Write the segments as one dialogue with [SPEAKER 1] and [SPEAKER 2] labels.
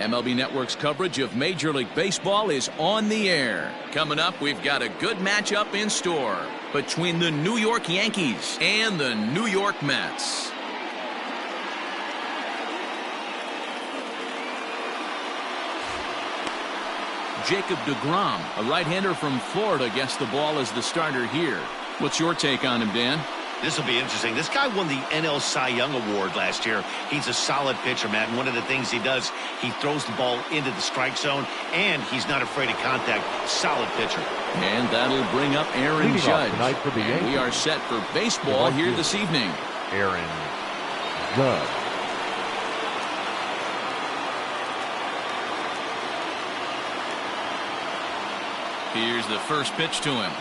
[SPEAKER 1] MLB Network's coverage of Major League Baseball is on the air. Coming up, we've got a good matchup in store between the New York Yankees and the New York Mets. Jacob deGrom, a right-hander from Florida, gets the ball as the starter here. What's your take on him, Dan?
[SPEAKER 2] This will be interesting. This guy won the NL Cy Young Award last year. He's a solid pitcher, Matt. And one of the things he does, he throws the ball into the strike zone, and he's not afraid of contact. Solid pitcher.
[SPEAKER 1] And that'll bring up Aaron Judge.
[SPEAKER 3] For the Yankees,
[SPEAKER 1] we are set for baseball here this evening.
[SPEAKER 3] Aaron Judge.
[SPEAKER 1] Here's the first pitch to him.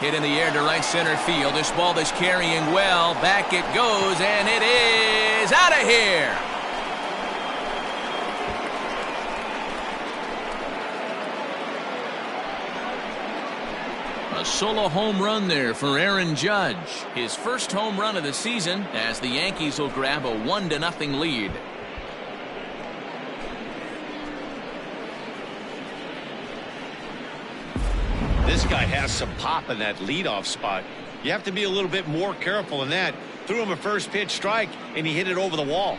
[SPEAKER 1] Hit in the air to right center field. This ball is carrying well. Back it goes, and it is out of here. A solo home run there for Aaron Judge. His first home run of the season as the Yankees will grab a 1-0 lead.
[SPEAKER 2] This guy has some pop in that leadoff spot. You have to be a little bit more careful than that. Threw him a first pitch strike, and he hit it over the wall.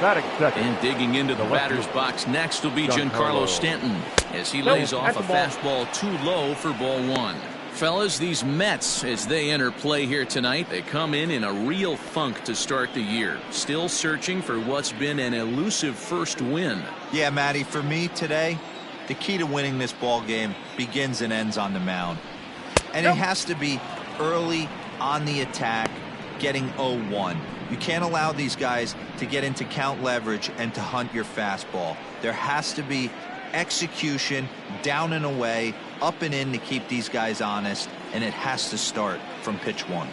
[SPEAKER 1] And digging into the batter's box next will be Giancarlo Stanton as he lays off a fastball too low for ball one. Fellas, these Mets, as they enter play here tonight, they come in a real funk to start the year. Still searching for what's been an elusive first win.
[SPEAKER 4] Yeah, Matty, for me today, the key to winning this ball game begins and ends on the mound. And it has to be early on the attack, getting 0-1. You can't allow these guys to get into count leverage and to hunt your fastball. There has to be execution, down and away, up and in to keep these guys honest, and it has to start from pitch one.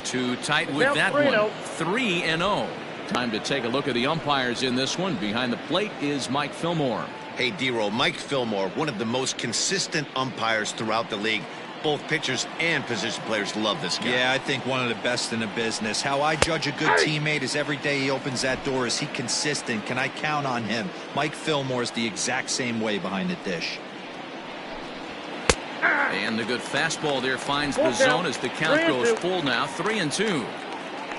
[SPEAKER 1] Too tight with that one. 3-0. Time to take a look at the umpires in this one. Behind the plate is Mike Fillmore.
[SPEAKER 2] Hey, D-Roll, Mike Fillmore, one of the most consistent umpires throughout the league. Both pitchers and position players love this guy.
[SPEAKER 4] Yeah, I think one of the best in the business. How I judge a good teammate is every day he opens that door. Is he consistent? Can I count on him? Mike Fillmore is the exact same way behind the dish.
[SPEAKER 1] And the good fastball there finds the zone as the count goes full now. 3-2.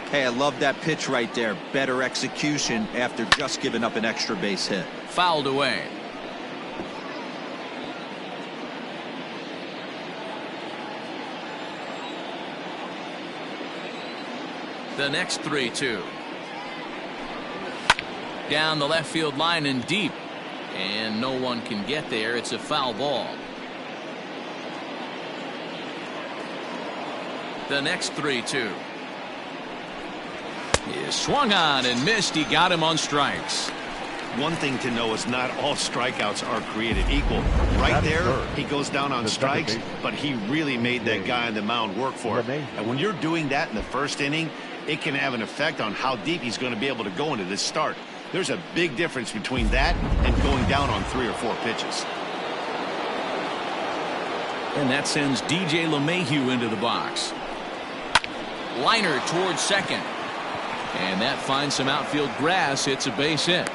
[SPEAKER 4] Hey, I love that pitch right there. Better execution after just giving up an extra base hit.
[SPEAKER 1] Fouled away. The next 3-2. Down the left field line and deep. And no one can get there. It's a foul ball. The next 3-2. Is swung on and missed. He got him on strikes.
[SPEAKER 2] One thing to know is not all strikeouts are created equal. Right there, he goes down on strikes, but he really made that guy on the mound work for it. And when you're doing that in the first inning, it can have an effect on how deep he's going to be able to go into this start. There's a big difference between that and going down on 3 or 4 pitches.
[SPEAKER 1] And that sends DJ LeMahieu into the box. Liner towards second. And that finds some outfield grass. It's a base hit.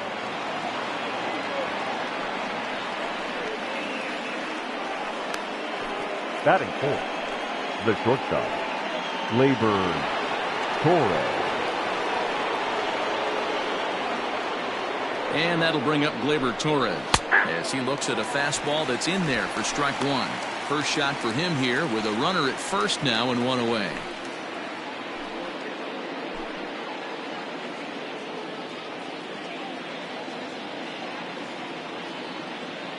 [SPEAKER 3] Batting fourth, the shortstop, Gleyber-Torres.
[SPEAKER 1] And that'll bring up Gleyber-Torres as he looks at a fastball that's in there for strike one. First shot for him here with a runner at first now and 1 away.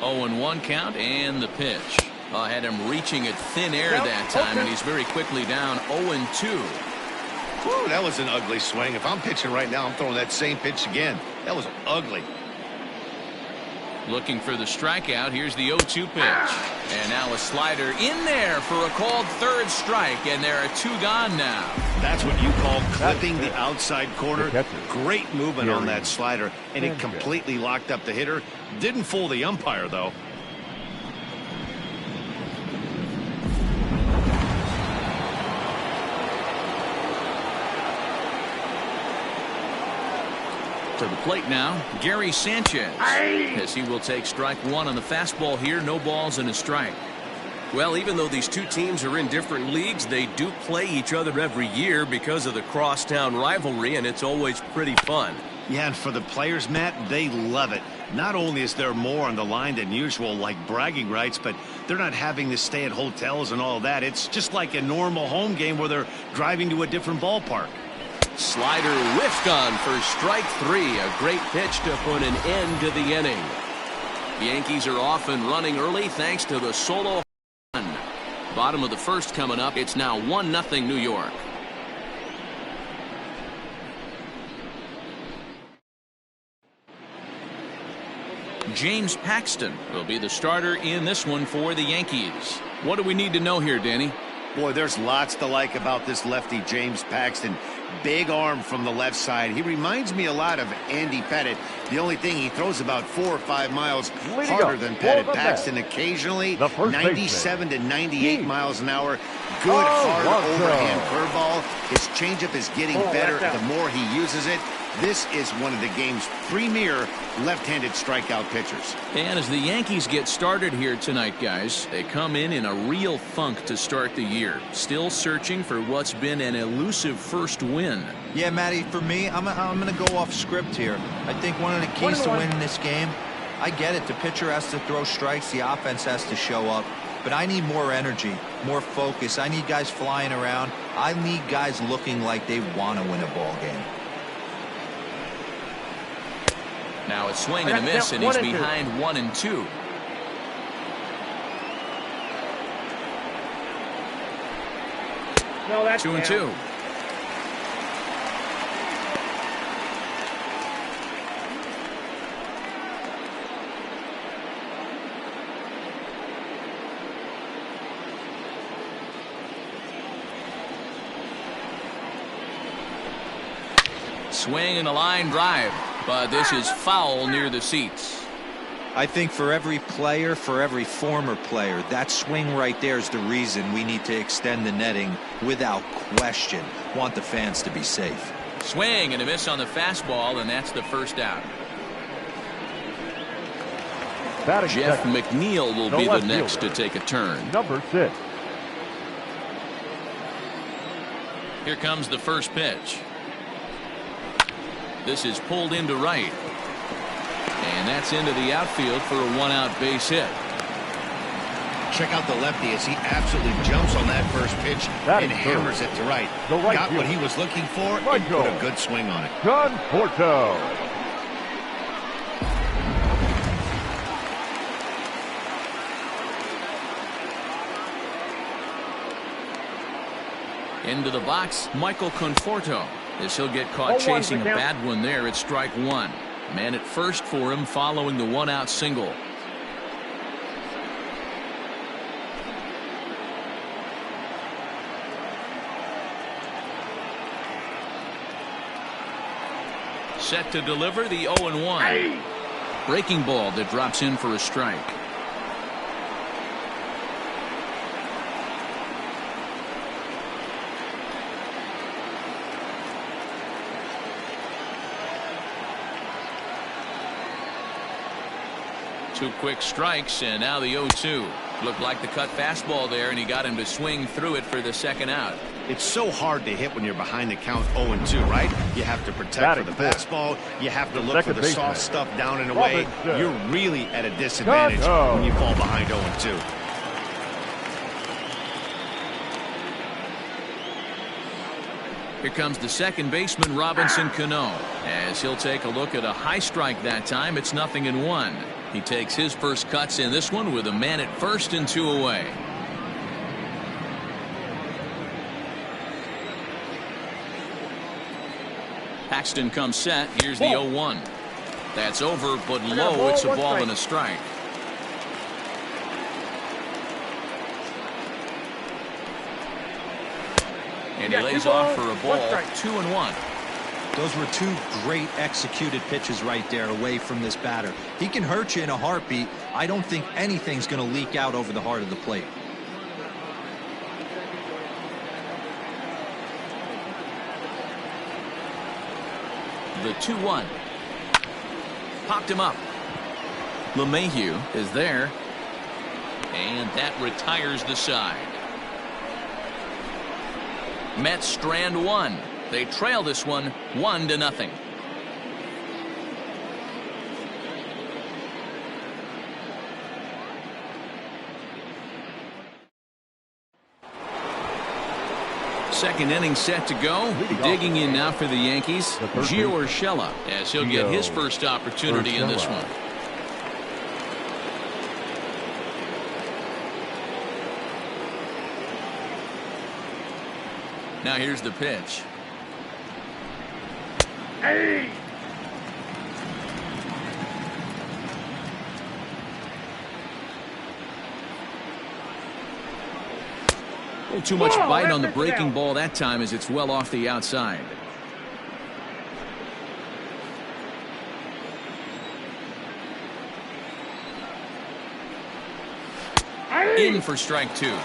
[SPEAKER 1] Oh, and 1 count and the pitch. Had him reaching at thin air that time, and he's very quickly down 0-2.
[SPEAKER 2] Whew, that was an ugly swing. If I'm pitching right now, I'm throwing that same pitch again. That was ugly.
[SPEAKER 1] Looking for the strikeout. Here's the 0-2 pitch. And now a slider in there for a called third strike, and there are 2 gone now.
[SPEAKER 2] That's what you call clipping the outside corner. Great movement on that slider, and it completely locked up the hitter. Didn't fool the umpire, though.
[SPEAKER 1] To the plate now, Gary Sanchez, as he will take strike one on the fastball here. No balls and a strike.
[SPEAKER 5] Well, even though these two teams are in different leagues, they do play each other every year because of the crosstown rivalry, and it's always pretty fun.
[SPEAKER 2] Yeah, and for the players, Matt, they love it. Not only is there more on the line than usual, like bragging rights, but they're not having to stay at hotels and all that. It's just like a normal home game where they're driving to a different ballpark.
[SPEAKER 5] Slider whiffed on for strike three. A great pitch to put an end to the inning.
[SPEAKER 1] The Yankees are off and running early thanks to the solo run. Bottom of the first coming up. It's now 1-0 New York. James Paxton will be the starter in this one for the Yankees. What do we need to know here, Danny?
[SPEAKER 2] Boy, there's lots to like about this lefty, James Paxton. Big arm from the left side. He reminds me a lot of Andy Pettit. The only thing, he throws about 4 or 5 miles harder than Pettit. Paxton occasionally 97 to 98 miles an hour. Good, hard overhand curveball. His changeup is getting better the more he uses it. This is one of the game's premier left-handed strikeout pitchers.
[SPEAKER 1] And as the Yankees get started here tonight, guys, they come in a real funk to start the year. Still searching for what's been an elusive first win.
[SPEAKER 4] Yeah, Matty, for me, I'm going to go off script here. I think one of the keys to winning this game, I get it, the pitcher has to throw strikes, the offense has to show up. But I need more energy, more focus. I need guys flying around. I need guys looking like they want to win a ball game.
[SPEAKER 1] Now a swing and a miss, and he's behind 1-2.
[SPEAKER 6] No, that's
[SPEAKER 1] 2-2. Swing and a line drive, but this is foul near the seats.
[SPEAKER 4] I think for every player, for every former player, that swing right there is the reason we need to extend the netting without question. Want the fans to be safe.
[SPEAKER 1] Swing and a miss on the fastball, and that's the first out. Jeff McNeil will be the next to take a turn.
[SPEAKER 3] Number 6.
[SPEAKER 1] Here comes the first pitch. This is pulled into right. And that's into the outfield for a one-out base hit.
[SPEAKER 2] Check out the lefty as he absolutely jumps on that first pitch and hammers it to right. Got what he was looking for and put a good swing on it.
[SPEAKER 3] John Porto.
[SPEAKER 1] Into the box, Michael Conforto, as he'll get caught chasing a bad one there at strike one. Man at first for him following the one-out single. Set to deliver the 0-1. Breaking ball that drops in for a strike. Two quick strikes, and now the 0-2. Looked like the cut fastball there, and he got him to swing through it for the second out.
[SPEAKER 2] It's so hard to hit when you're behind the count 0-2, right? You have to protect for the fastball. You have to look for the soft stuff down and away. You're really at a disadvantage when you fall behind 0-2.
[SPEAKER 1] Here comes the second baseman, Robinson Cano, as he'll take a look at a high strike that time. It's 0-1. He takes his first cuts in this one with a man at first and two away. Paxton comes set. Here's the 0-1. That's over, but low. It's a ball and a strike. And he lays off for a ball, 2-1.
[SPEAKER 4] Those were two great executed pitches right there away from this batter. He can hurt you in a heartbeat. I don't think anything's going to leak out over the heart of the plate.
[SPEAKER 1] The 2-1. Popped him up. LeMahieu is there. And that retires the side. Mets strand one. They trail this one 1-0. Second inning set to go. Digging in now for the Yankees, Gio Urshela, as he'll get his first opportunity in this one. Now here's the pitch.
[SPEAKER 3] Hey!
[SPEAKER 1] A little too much bite on the breaking ball that time as it's well off the outside. In for strike two.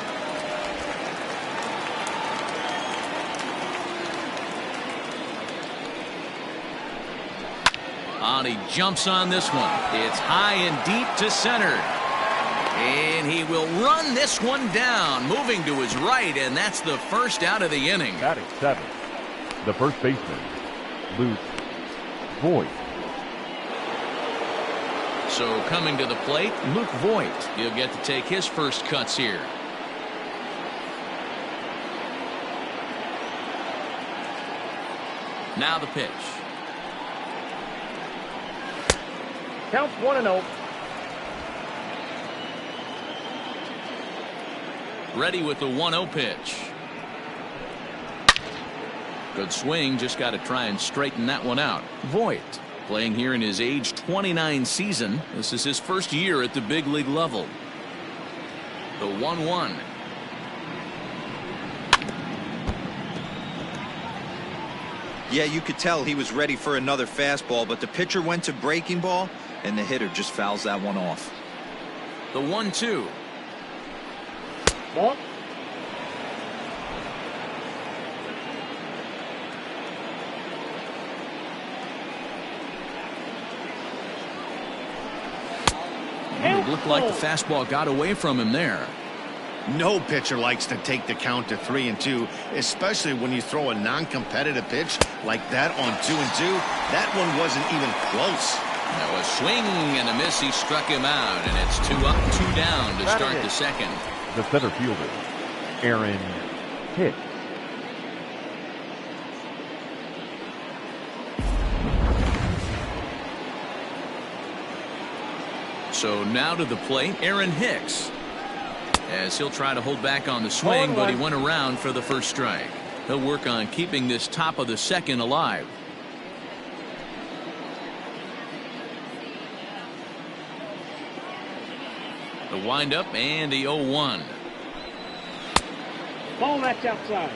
[SPEAKER 1] He jumps on this one. It's high and deep to center. And he will run this one down, moving to his right, and that's the first out of the inning.
[SPEAKER 3] Batting seventh, the first baseman, Luke Voigt.
[SPEAKER 1] So coming to the plate, Luke Voigt. He'll get to take his first cuts here. Now the pitch.
[SPEAKER 3] Counts 1-0.
[SPEAKER 1] Ready with the 1-0 pitch. Good swing, just got to try and straighten that one out. Voigt playing here in his age 29 season. This is his first year at the big league level. The 1-1.
[SPEAKER 4] Yeah, you could tell he was ready for another fastball, but the pitcher went to breaking ball, and the hitter just fouls that one off.
[SPEAKER 1] The 1-2.
[SPEAKER 3] Ball.
[SPEAKER 1] It looked like the fastball got away from him there.
[SPEAKER 2] No pitcher likes to take the count to 3-2, especially when you throw a non-competitive pitch like that on 2-2. That one wasn't even close.
[SPEAKER 1] That was swing and a miss. He struck him out, and it's 2 up, 2 down to start the second.
[SPEAKER 3] The center fielder, Aaron Hicks.
[SPEAKER 1] So now to the plate, Aaron Hicks, as he'll try to hold back on the swing, but he went around for the first strike. He'll work on keeping this top of the second alive. The windup and the 0-1.
[SPEAKER 6] Ball, that's outside.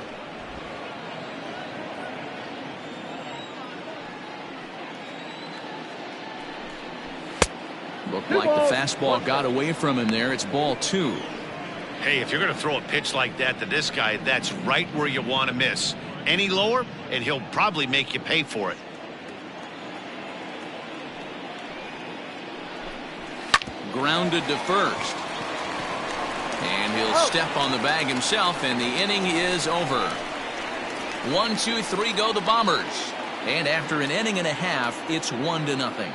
[SPEAKER 1] Looked like the fastball got away from him there. It's ball 2.
[SPEAKER 2] Hey, if you're going to throw a pitch like that to this guy, that's right where you want to miss. Any lower, and he'll probably make you pay for it.
[SPEAKER 1] Grounded to first. And he'll step on the bag himself, and the inning is over. 1, 2, 3 go the Bombers. And after an inning and a half, it's 1-0.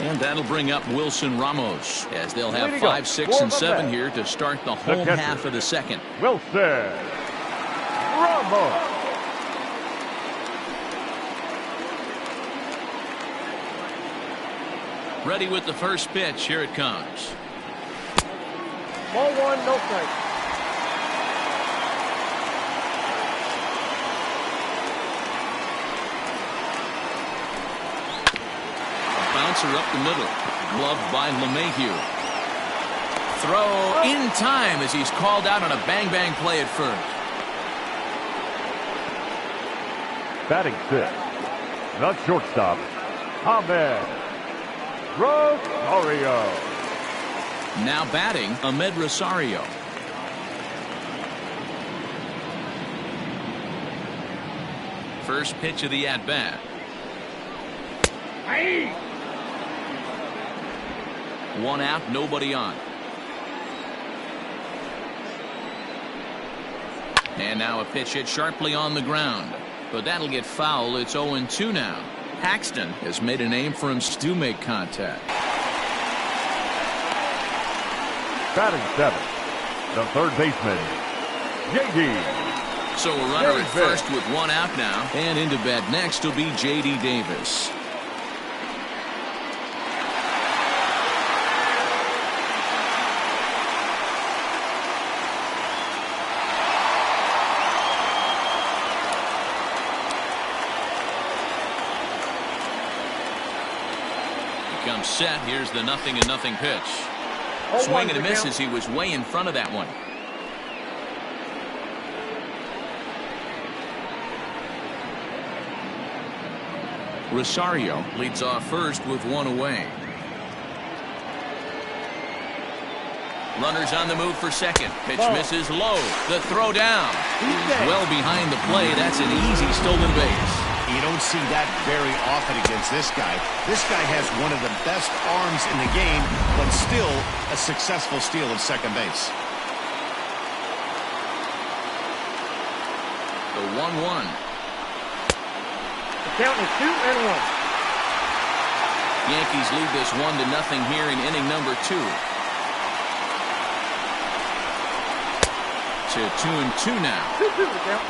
[SPEAKER 1] And that'll bring up Wilson Ramos, as they'll have 5, 6, and 7 here to start the home half of the second.
[SPEAKER 3] Wilson Ramos.
[SPEAKER 1] Ready with the first pitch. Here it comes.
[SPEAKER 6] Ball 1, no strike.
[SPEAKER 1] bouncer up the middle. Gloved by LeMahieu. Throw in time as he's called out on a bang-bang play at first.
[SPEAKER 3] Batting sixth, the shortstop, Ahmed Rosario.
[SPEAKER 1] Now batting, Ahmed Rosario. First pitch of the at-bat. One out, nobody on. And now a pitch hit sharply on the ground. But that'll get foul. It's 0-2 now. Paxton has made a name for himself to make contact.
[SPEAKER 3] Batting seventh, the third baseman, J.D.
[SPEAKER 1] So a runner at first with one out now. And into bat next will be J.D. Davis. Comes set. Here's the 0-0 pitch. Swing and a miss as he was way in front of that one. Rosario leads off first with one away. Runners on the move for second. Pitch misses low. The throw down. He's well behind the play. That's an easy stolen base.
[SPEAKER 2] You don't see that very often against this guy. This guy has one of the best arms in the game, but still a successful steal of second base.
[SPEAKER 1] The 1-1.
[SPEAKER 6] The count is 2-1.
[SPEAKER 1] Yankees lead this 1-0 here in inning number 2. To 2-2 now.
[SPEAKER 6] 2-2 the count.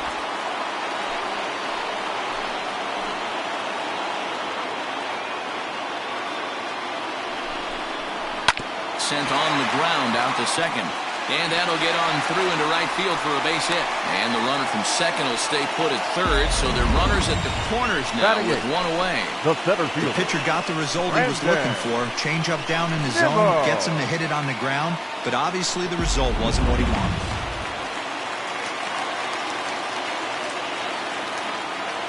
[SPEAKER 1] Sent on the ground out to second. And that'll get on through into right field for a base hit. And the runner from second will stay put at third. So they're runners at the corners now with one away.
[SPEAKER 3] The center field.
[SPEAKER 4] The pitcher got the result he was looking for. Change up down in the zone, gets him to hit it on the ground. But obviously the result wasn't what he wanted.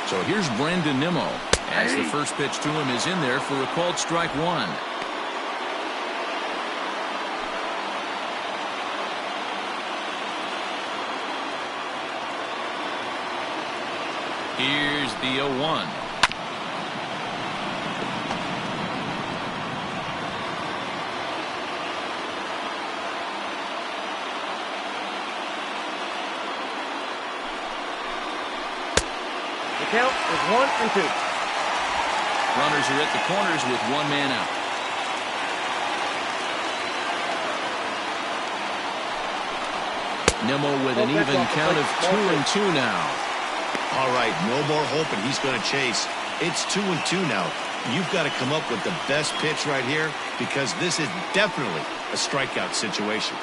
[SPEAKER 1] So here's Brendan Nimmo as the first pitch to him is in there for a called strike one. Here's the 0-1.
[SPEAKER 6] The count is 1-2.
[SPEAKER 1] Runners are at the corners with one man out. Nimmo with an even count of 2-2 now.
[SPEAKER 2] All right, no more hoping he's going to chase. It's 2-2 now. You've got to come up with the best pitch right here because this is definitely a strikeout situation.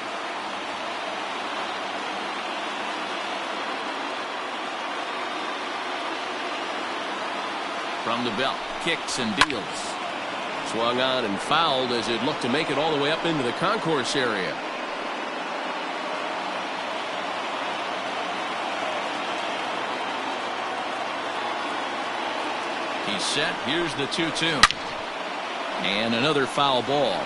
[SPEAKER 1] From the belt, kicks and deals. Swung on and fouled as it looked to make it all the way up into the concourse area. He's set. Here's the 2-2. And another foul ball.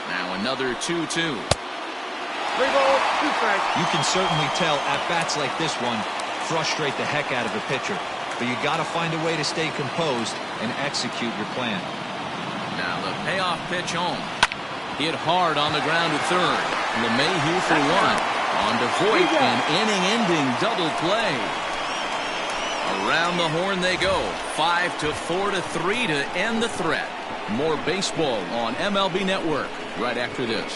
[SPEAKER 1] Now another 2-2.
[SPEAKER 6] 3 balls, 2 strikes.
[SPEAKER 4] You can certainly tell at-bats like this one frustrate the heck out of a pitcher. But you got to find a way to stay composed and execute your plan.
[SPEAKER 1] Now the payoff pitch home. Hit hard on the ground at third. LeMahieu for one. On to Voit, an inning-ending double play. Around the horn they go. 5-4 to 3 to end the threat. More baseball on MLB Network right after this.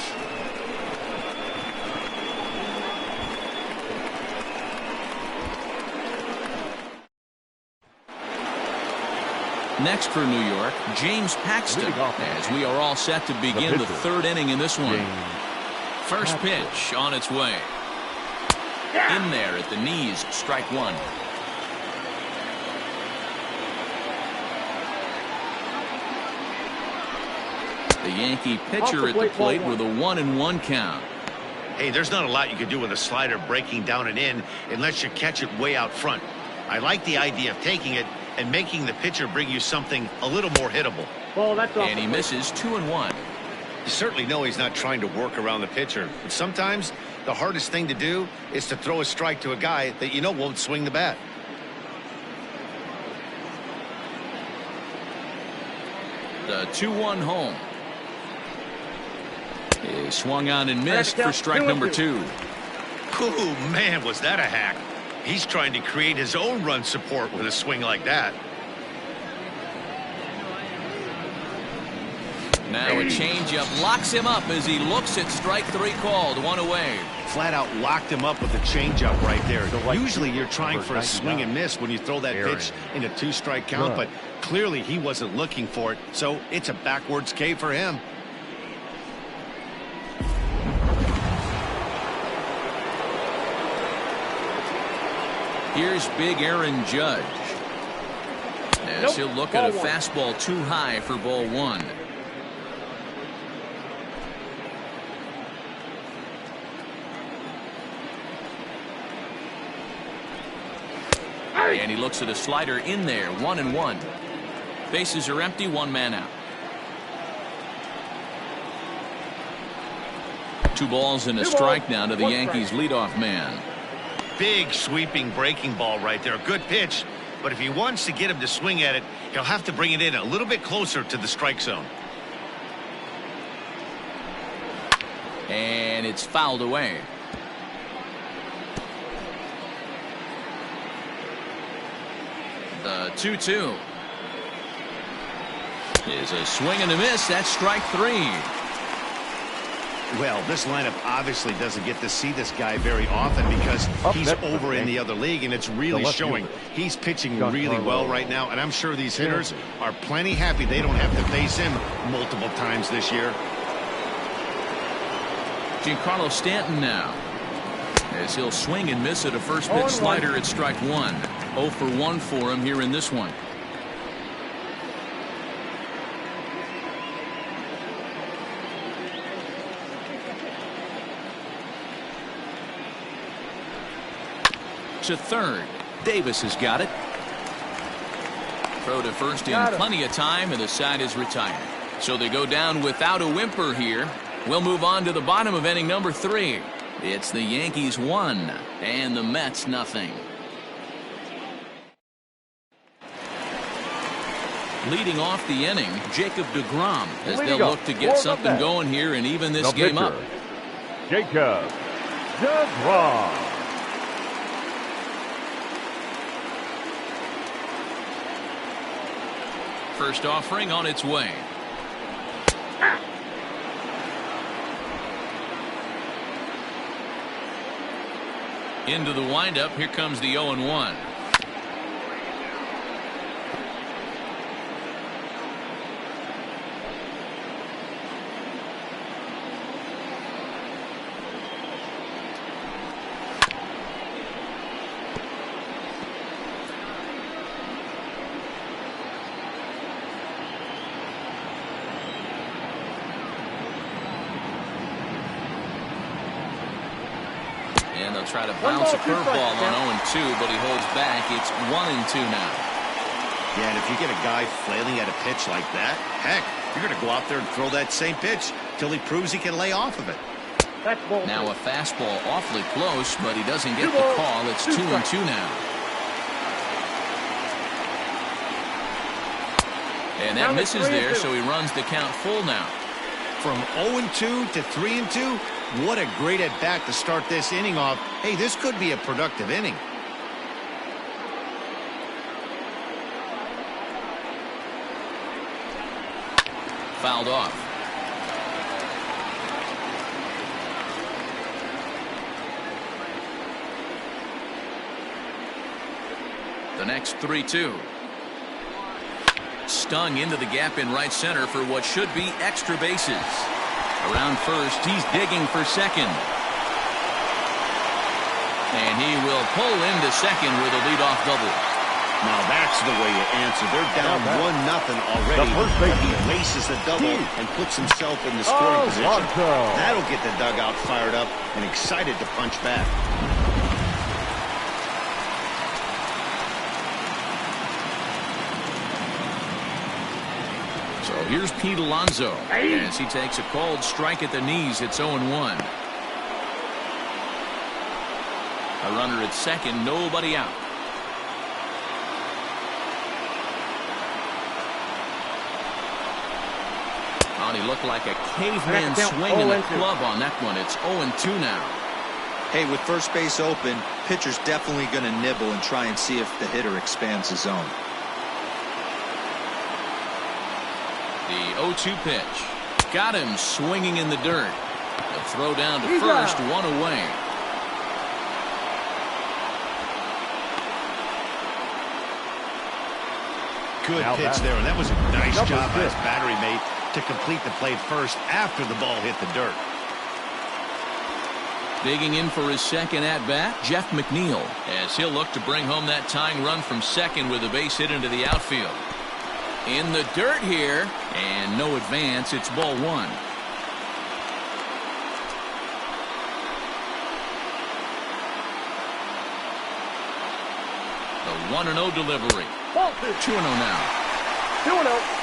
[SPEAKER 1] Next for New York, James Paxton, as we are all set to begin the third inning in this one. First pitch on its way. In there at the knees, strike one. The Yankee pitcher at the plate with a 1-1 count.
[SPEAKER 2] Hey, there's not a lot you can do with a slider breaking down and in unless you catch it way out front. I like the idea of taking it and making the pitcher bring you something a little more hittable.
[SPEAKER 6] Well, that's
[SPEAKER 1] and he misses 2-1.
[SPEAKER 2] You certainly know he's not trying to work around the pitcher, but sometimes the hardest thing to do is to throw a strike to a guy that you know won't swing the bat.
[SPEAKER 1] The 2-1 home. Is swung on and missed for strike number 2.
[SPEAKER 2] Oh, man, was that a hack. He's trying to create his own run support with a swing like that.
[SPEAKER 1] Now a changeup locks him up as he looks at strike 3 called. 1 away.
[SPEAKER 2] Flat out locked him up with a changeup right there. Usually you're trying for a swing and miss when you throw that pitch in a 2-strike count, but clearly he wasn't looking for it, so it's a backwards K for him.
[SPEAKER 1] Here's big Aaron Judge. As he'll look at a fastball too high for ball 1. And he looks at a slider in there. 1-1. Bases are empty. 1 man out. 2 balls and a strike now to the Yankees leadoff man.
[SPEAKER 2] Big sweeping breaking ball right there. Good pitch. But if he wants to get him to swing at it, he'll have to bring it in a little bit closer to the strike zone.
[SPEAKER 1] And it's fouled away. The 2-2 is a swing and a miss. That's strike 3.
[SPEAKER 2] Well, this lineup obviously doesn't get to see this guy very often because he's over in the other league, and it's really showing. He's pitching really well right now, and I'm sure these hitters are plenty happy they don't have to face him multiple times this year.
[SPEAKER 1] Giancarlo Stanton now, as he'll swing and miss at a first pitch slider at strike 1. 0 for 1 for him here in this one. To third. Davis has got it. Throw to first in plenty of time, and the side is retired. So they go down without a whimper here. We'll move on to the bottom of inning number 3. It's the Yankees 1 and the Mets nothing. Leading off the inning, Jacob deGrom, as they'll look to get something going here and even this game up.
[SPEAKER 3] Jacob deGrom.
[SPEAKER 1] First offering on its way. Into the windup. Here comes the 0-1. And they'll try to bounce a curveball on 0-2, but he holds back. It's 1-2 now.
[SPEAKER 2] Yeah, and if you get a guy flailing at a pitch like that, heck, you're going to go out there and throw that same pitch till he proves he can lay off of it.
[SPEAKER 1] Now a fastball awfully close, but he doesn't get the call. It's 2-2 now. And that misses there, so he runs the count full now.
[SPEAKER 2] From 0-2 to 3-2, what a great at-bat to start this inning off. Hey, this could be a productive inning.
[SPEAKER 1] Fouled off. The next 3-2. Stung into the gap in right center for what should be extra bases. Around first, he's digging for second. And he will pull into second with a leadoff double.
[SPEAKER 2] Now that's the way you answer. They're down 1-0 already. He laces the double and puts himself in the scoring position. That'll get the dugout fired up and excited to punch back.
[SPEAKER 1] So here's Pete Alonso as he takes a called strike at the knees. It's 0-1. A runner at second, nobody out. Oh, he looked like a caveman swinging the club on that one. It's 0-2 now.
[SPEAKER 4] Hey, with first base open, pitcher's definitely going to nibble and try and see if the hitter expands the zone.
[SPEAKER 1] The 0-2 pitch. Got him swinging in the dirt. A throw down to first, one away.
[SPEAKER 2] Good pitch there, and that was a nice job by his battery mate to complete the play first after the ball hit the dirt.
[SPEAKER 1] Digging in for his second at-bat, Jeff McNeil, as he'll look to bring home that tying run from second with a base hit into the outfield. In the dirt here, and no advance. It's ball one. The 1-0 delivery. 2-0 now.
[SPEAKER 6] 2-0.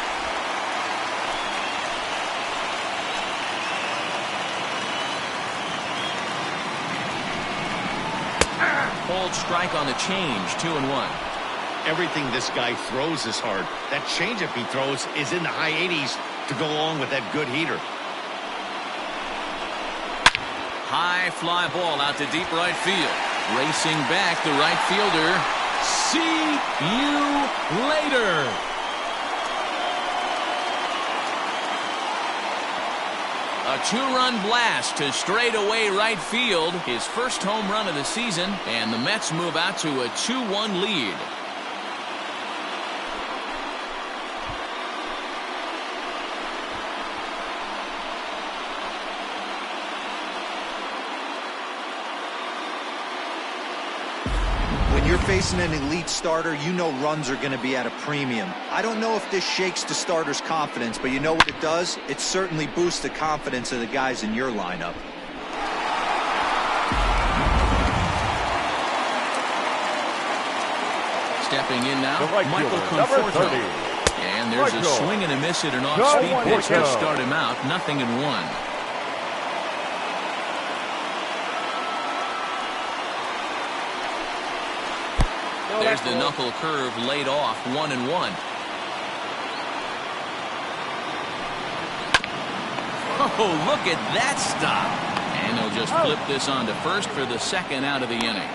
[SPEAKER 1] Cold strike on the change. 2-1.
[SPEAKER 2] Everything this guy throws is hard. That changeup he throws is in the high 80s to go along with that good heater.
[SPEAKER 1] High fly ball out to deep right field. Racing back, the right fielder. See you later. A two-run blast to straightaway right field. His first home run of the season, and the Mets move out to a 2-1 lead.
[SPEAKER 4] When you're facing an elite starter, you know runs are going to be at a premium. I don't know if this shakes the starter's confidence, but you know what it does? It certainly boosts the confidence of the guys in your lineup.
[SPEAKER 1] Stepping in now, Michael Conforto. And there's a swing and a miss at an off-speed pitch to start him out. 0-1. There's the knuckle curve laid off. 1-1. Oh, look at that stop. And they'll just flip this on to first for the second out of the inning.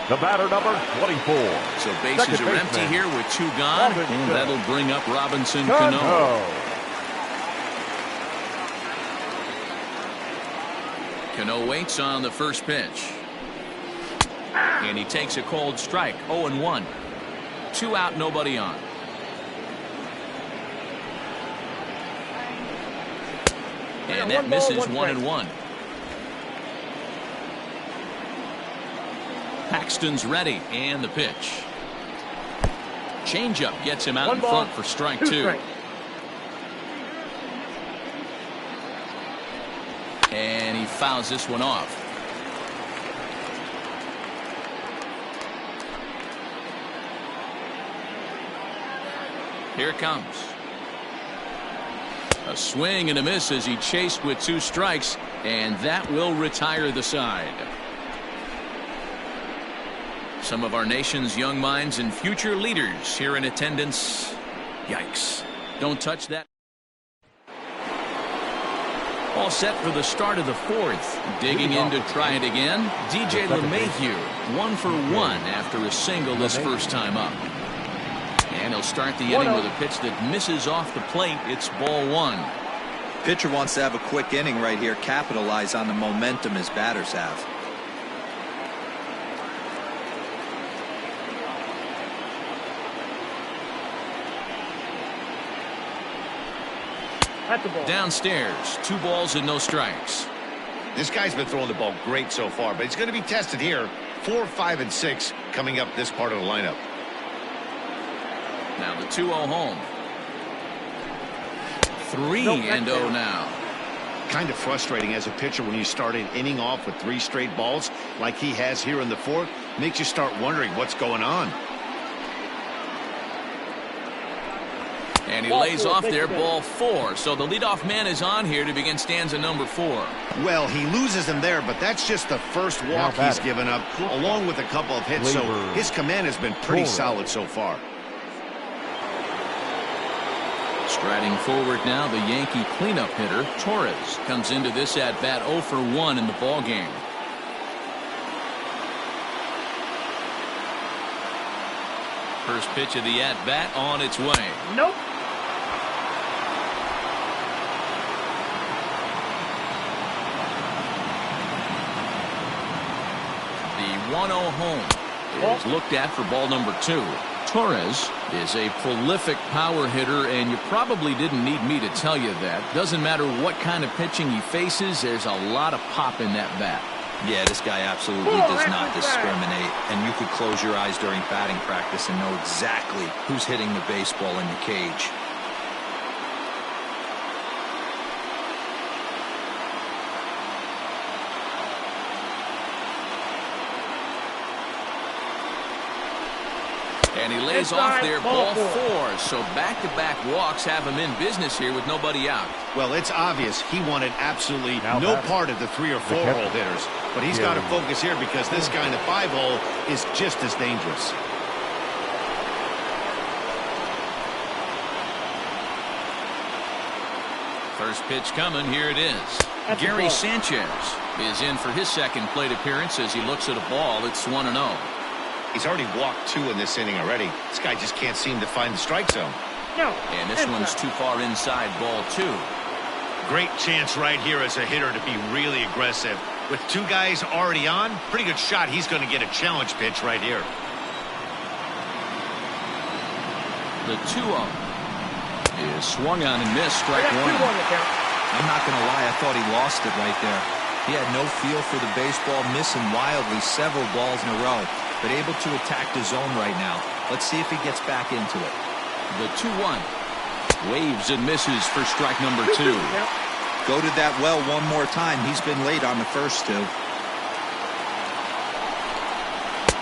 [SPEAKER 3] The batter, number 24.
[SPEAKER 1] So bases are empty here with two gone. And that'll bring up Robinson Cano. Cano waits on the first pitch. And he takes a cold strike. 0-1. 2 out, nobody on. And that misses. 1-1. Paxton's ready, and the pitch. Changeup gets him out in front for strike 2. And he fouls this one off. Here it comes. A swing and a miss as he chased with 2 strikes, and that will retire the side. Some of our nation's young minds and future leaders here in attendance. Yikes. Don't touch that. All set for the start of the 4th. Digging in to try it again. DJ LeMahieu, 1 for 1 after a single this first time up. And he'll start the inning with a pitch that misses off the plate. It's ball 1.
[SPEAKER 4] Pitcher wants to have a quick inning right here, capitalize on the momentum his batters have.
[SPEAKER 1] Downstairs, 2 balls and no strikes.
[SPEAKER 2] This guy's been throwing the ball great so far, but he's going to be tested here. 4, 5, and 6 coming up this part of the lineup.
[SPEAKER 1] Now the 2-0 home. 3-0 now.
[SPEAKER 2] Kind of frustrating as a pitcher when you start an inning off with 3 straight balls like he has here in the 4th. Makes you start wondering what's going on.
[SPEAKER 1] And he lays off there, ball 4. So the leadoff man is on here to begin stanza number 4.
[SPEAKER 2] Well, he loses him there, but that's just the first walk he's given up, along with a couple of hits. So his command has been pretty solid so far.
[SPEAKER 1] Striding forward now, the Yankee cleanup hitter, Torres, comes into this at-bat 0 for 1 in the ballgame. First pitch of the at-bat on its way.
[SPEAKER 6] Nope.
[SPEAKER 1] The 1-0 home is looked at for ball number 2. Torres is a prolific power hitter, and you probably didn't need me to tell you that. Doesn't matter what kind of pitching he faces, there's a lot of pop in that bat.
[SPEAKER 4] Yeah, this guy absolutely does not discriminate, and you could close your eyes during batting practice and know exactly who's hitting the baseball in the cage.
[SPEAKER 1] And he lays off there, ball 4. So back-to-back walks have him in business here with nobody out.
[SPEAKER 2] Well, it's obvious he wanted absolutely no part of the 3 or 4 hole hitters. But he's got to focus here because this guy in the 5 hole is just as dangerous.
[SPEAKER 1] First pitch coming. Here it is. Gary Sanchez is in for his second plate appearance as he looks at a ball. It's 1-0.
[SPEAKER 2] He's already walked 2 in this inning already. This guy just can't seem to find the strike zone.
[SPEAKER 6] No.
[SPEAKER 1] And this one's too far inside, ball 2.
[SPEAKER 2] Great chance right here as a hitter to be really aggressive. With 2 guys already on, pretty good shot. He's going to get a challenge pitch right here.
[SPEAKER 1] The 2-0 is swung on and missed, strike 1.
[SPEAKER 4] I'm not going to lie, I thought he lost it right there. He had no feel for the baseball, missing wildly several balls in a row, but able to attack the zone right now. Let's see if he gets back into it.
[SPEAKER 1] The 2-1 waves and misses for strike number 2.
[SPEAKER 4] Go to that well one more time. He's been late on the first 2.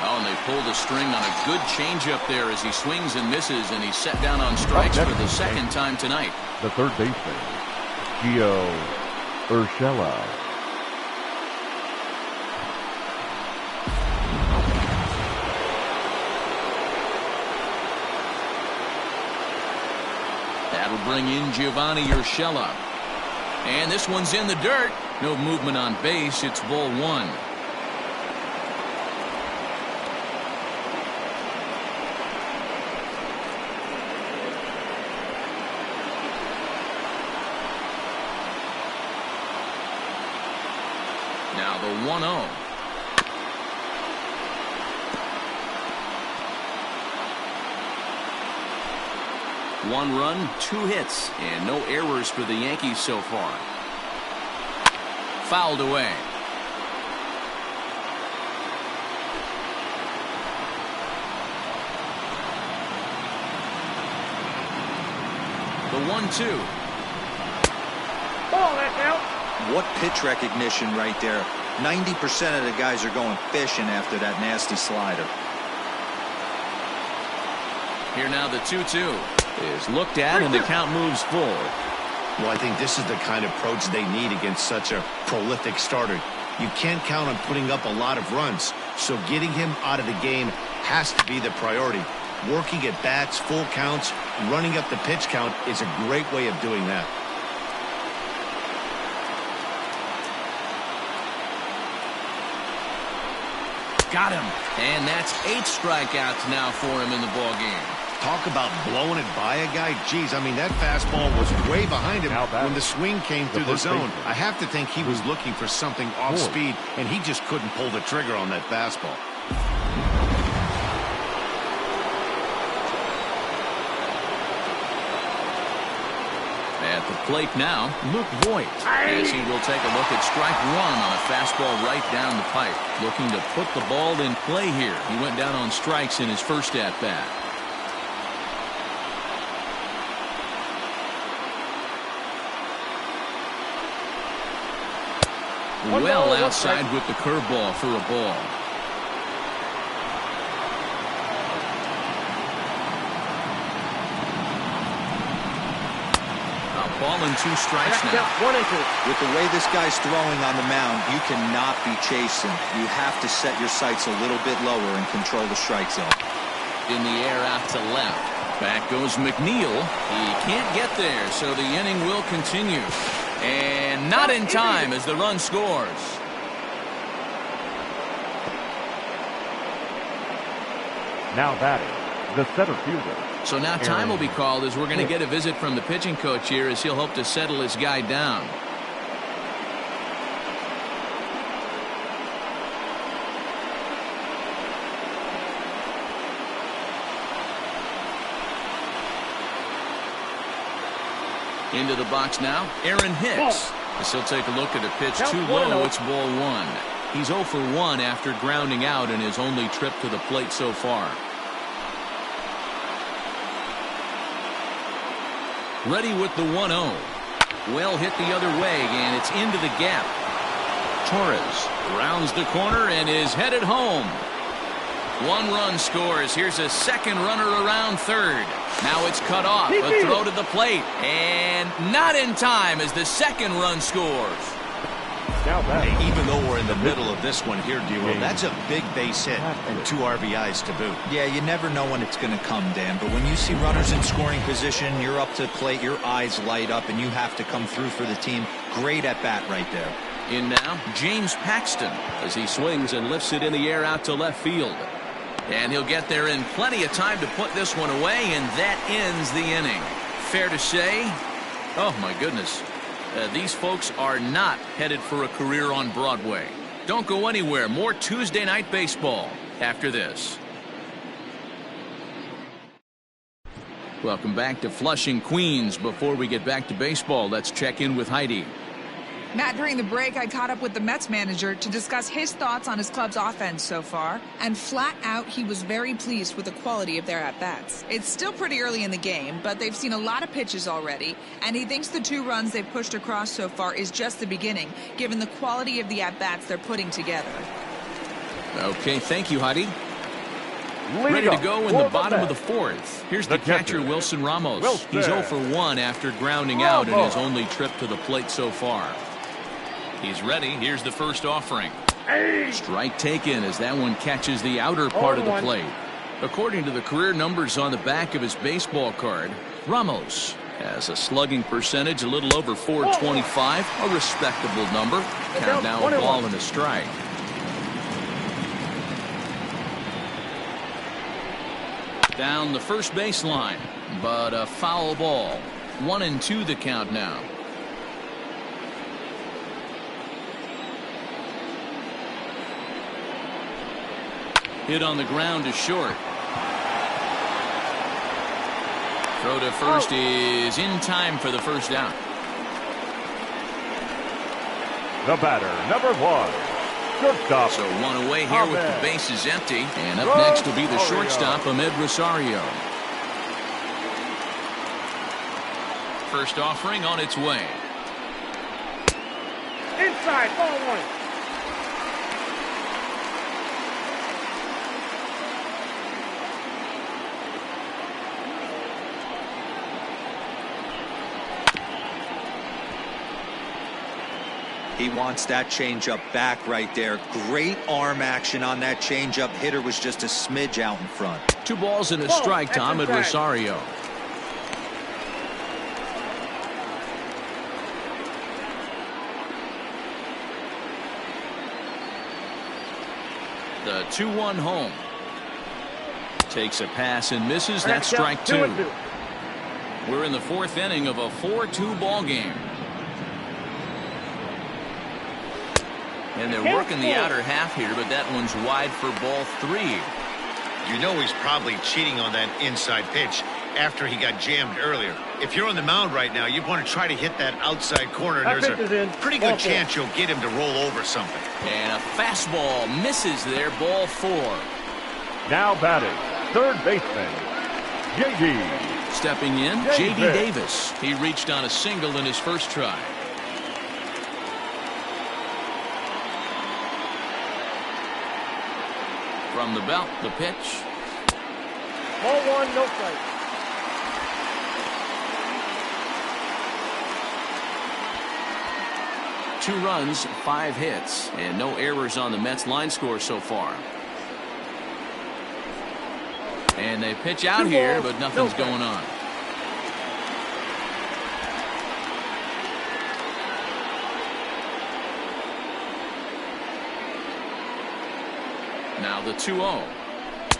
[SPEAKER 1] Oh, and they pull the string on a good changeup there as he swings and misses, and he's set down on strikes for the second time tonight.
[SPEAKER 3] The third baseman, Gio Urshela.
[SPEAKER 1] That'll bring in Giovanni Urshela. And this one's in the dirt. No movement on base. It's ball 1. Now the 1-0. One run, 2 hits, and no errors for the Yankees so far. Fouled away. The 1-2.
[SPEAKER 6] Ball, that's out.
[SPEAKER 4] What pitch recognition right there. 90% of the guys are going fishing after that nasty slider.
[SPEAKER 1] Here now the 2-2 is looked at, and the count moves full.
[SPEAKER 2] Well, I think this is the kind of approach they need against such a prolific starter. You can't count on putting up a lot of runs, so getting him out of the game has to be the priority. Working at bats, full counts, running up the pitch count is a great way of doing that.
[SPEAKER 1] Got him. And that's 8 strikeouts now for him in the ballgame.
[SPEAKER 2] Talk about blowing it by a guy. Geez, I mean, that fastball was way behind him when the swing came through the zone. I have to think he was looking for something off speed, and he just couldn't pull the trigger on that fastball.
[SPEAKER 1] At the plate now, Luke Voigt, as he will take a look at strike one on a fastball right down the pipe. Looking to put the ball in play here. He went down on strikes in his first at-bat. Well outside with the curveball for a ball. A ball and 2 strikes now.
[SPEAKER 6] 1 and 2.
[SPEAKER 4] With the way this guy's throwing on the mound, you cannot be chasing. You have to set your sights a little bit lower and control the strike zone.
[SPEAKER 1] In the air out to left. Back goes McNeil. He can't get there, so the inning will continue. And not in time as the run scores.
[SPEAKER 3] Now batting, the center fielder.
[SPEAKER 1] So now time will be called as we're going to get a visit from the pitching coach here as he'll hope to settle his guy down. Into the box now, Aaron Hicks. As he'll take a look at a pitch too low. It's ball 1. He's 0 for 1 after grounding out in his only trip to the plate so far. Ready with the 1-0. Well hit the other way, and it's into the gap. Torres rounds the corner and is headed home. 1 run scores. Here's a second runner around third. Now it's cut off. A throw to the plate. And not in time as the second run scores.
[SPEAKER 2] Hey, even though we're in the middle of this one here, D-Roll, that's a big base hit and 2 RBIs to boot.
[SPEAKER 4] Yeah, you never know when it's going to come, Dan. But when you see runners in scoring position, you're up to the plate, your eyes light up, and you have to come through for the team. Great at bat right there.
[SPEAKER 1] In now, James Paxton as he swings and lifts it in the air out to left field. And he'll get there in plenty of time to put this one away, and that ends the inning. Fair to say, oh my goodness, these folks are not headed for a career on Broadway. Don't go anywhere. More Tuesday Night Baseball after this. Welcome back to Flushing, Queens. Before we get back to baseball, let's check in with Heidi.
[SPEAKER 7] Matt, during the break, I caught up with the Mets manager to discuss his thoughts on his club's offense so far, and flat out, he was very pleased with the quality of their at-bats. It's still pretty early in the game, but they've seen a lot of pitches already, and he thinks the 2 runs they've pushed across so far is just the beginning, given the quality of the at-bats they're putting together.
[SPEAKER 1] Okay, thank you, Heidi. Ready to go in the bottom of the 4th. Here's the catcher, Wilson Ramos. He's 0 for 1 after grounding out in his only trip to the plate so far. He's ready. Here's the first offering. Strike taken as that one catches the outer part of the plate. According to the career numbers on the back of his baseball card, Ramos has a slugging percentage a little over .425, a respectable number. Count now a ball and a strike. Down the first baseline, but a foul ball. 1-2 the count now. Hit on the ground to short. Throw to first is in time for the first down.
[SPEAKER 3] The batter, number 1, shortstop.
[SPEAKER 1] So 1 away here with the bases empty. And up next will be the shortstop, Ahmed Rosario. First offering on its way.
[SPEAKER 6] Inside, ball 1.
[SPEAKER 4] He wants that changeup back right there. Great arm action on that changeup. Hitter was just a smidge out in front.
[SPEAKER 1] 2 balls and a strike to Ahmed Rosario. The 2-1 home. Takes a pass and misses. That's strike 2. We're in the 4th inning of a 4-2 ball game. And they're working the outer half here, but that one's wide for ball 3.
[SPEAKER 2] You know he's probably cheating on that inside pitch. after he got jammed earlier. If you're on the mound right now, you want to try to hit that outside corner. And there's a pretty good chance you'll get him to roll over something.
[SPEAKER 1] And a fastball misses there, ball 4.
[SPEAKER 3] Now batting, third baseman, J.D.
[SPEAKER 1] Stepping in, J.D. Davis. He reached on a single in his first try. From the belt, the pitch.
[SPEAKER 6] Ball 1, no strike.
[SPEAKER 1] Two runs, 5 hits, and no errors on the Mets line score so far. And they pitch out here, but nothing's going on. Now the 2-0.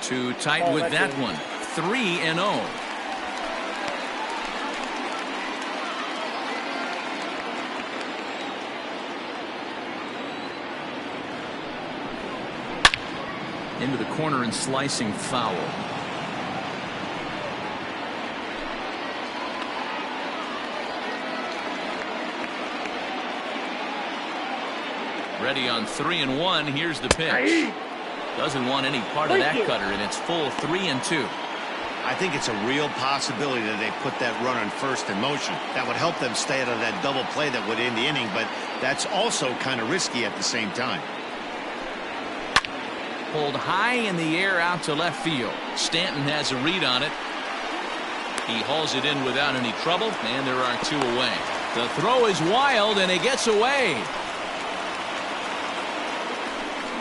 [SPEAKER 1] Too tight with that one. 3-0. Into the corner and slicing foul. Ready on 3-1. Here's the pitch. Doesn't want any part of that cutter, and it's full 3-2.
[SPEAKER 2] I think it's a real possibility that they put that runner first in motion. That would help them stay out of that double play that would end the inning, but that's also kind of risky at the same time.
[SPEAKER 1] Pulled high in the air out to left field. Stanton has a read on it. He hauls it in without any trouble, and there are 2 away. The throw is wild, and it gets away.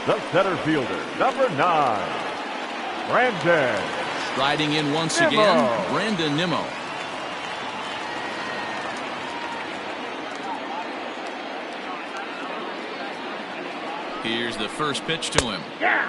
[SPEAKER 3] The center fielder, number 9, Brandon.
[SPEAKER 1] Striding in once
[SPEAKER 3] Nimmo.
[SPEAKER 1] again, Brandon Nimmo. Here's the first pitch to him.
[SPEAKER 6] Yeah.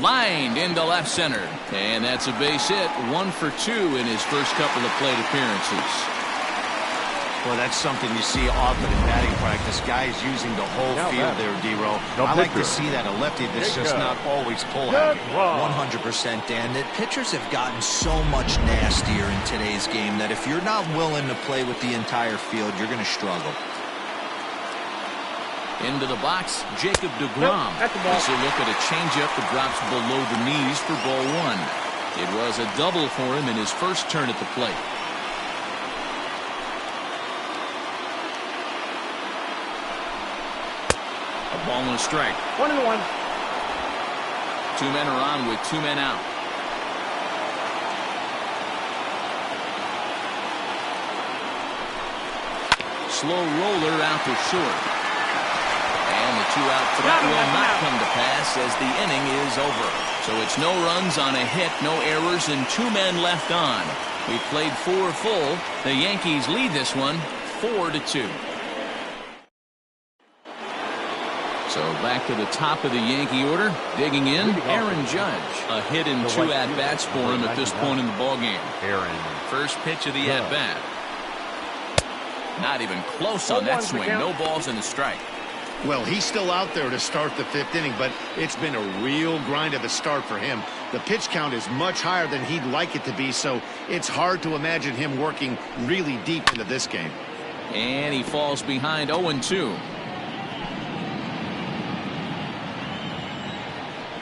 [SPEAKER 1] Lined into left center. And that's a base hit. 1 for 2 in his first couple of plate appearances.
[SPEAKER 2] Well, that's something you see often in batting practice. Guys using the whole field there, D-Row. I like to see that. A lefty that's just not always pull happy.
[SPEAKER 4] 100%, Dan. That pitchers have gotten so much nastier in today's game that if you're not willing to play with the entire field, you're going to struggle.
[SPEAKER 1] Into the box, Jacob deGrom. This will look at a changeup that drops below the knees for ball 1. It was a double for him in his first turn at the plate. A ball and a strike.
[SPEAKER 6] 1-1.
[SPEAKER 1] 2 men are on with 2 men out. Slow roller out to short. And the 2-out threat will not come to pass as the inning is over. So it's no runs on a hit, no errors, and 2 men left on. We played 4 full. The Yankees lead this one 4-2. So back to the top of the Yankee order. Digging in, Aaron Judge. A hit and 2 at-bats for him at this point in the ballgame. First pitch of the at-bat. Not even close on that swing. No balls and a strike.
[SPEAKER 2] Well, he's still out there to start the 5th inning, but it's been a real grind of a start for him. The pitch count is much higher than he'd like it to be, so it's hard to imagine him working really deep into this game.
[SPEAKER 1] And he falls behind 0-2.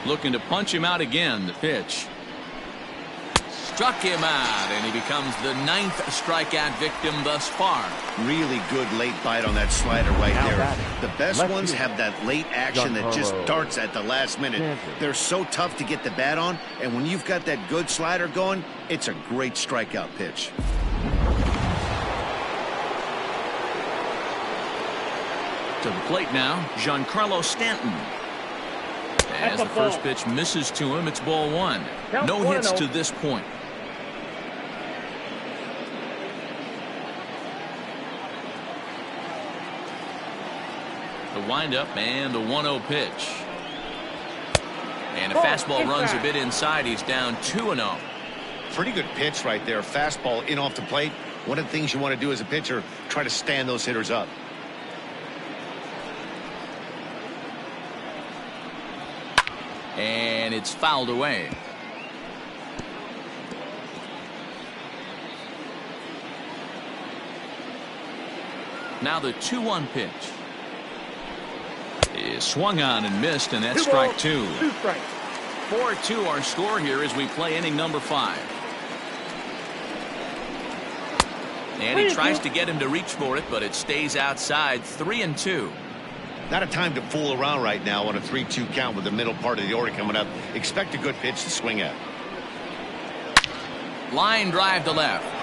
[SPEAKER 1] Looking to punch him out again. The pitch. Struck him out, and he becomes the 9th strikeout victim thus far.
[SPEAKER 2] Really good late bite on that slider right there. The best ones have that late action that just darts at the last minute. They're so tough to get the bat on, and when you've got that good slider going, it's a great strikeout pitch.
[SPEAKER 1] To the plate now, Giancarlo Stanton. As the first pitch misses to him, it's ball 1. No hits to this point. The windup and the 1-0 pitch. And a fastball runs a bit inside. He's down 2-0.
[SPEAKER 2] Pretty good pitch right there. Fastball in off the plate. One of the things you want to do as a pitcher, try to stand those hitters up.
[SPEAKER 1] And it's fouled away. Now the 2-1 pitch is swung on and missed, and that's strike 2.
[SPEAKER 6] 2 strikes.
[SPEAKER 1] 4-2 our score here as we play inning number 5. And he tries to get him to reach for it, but it stays outside. 3-2.
[SPEAKER 2] Not a time to fool around right now on a 3-2 count with the middle part of the order coming up. Expect a good pitch to swing at.
[SPEAKER 1] Line drive to left.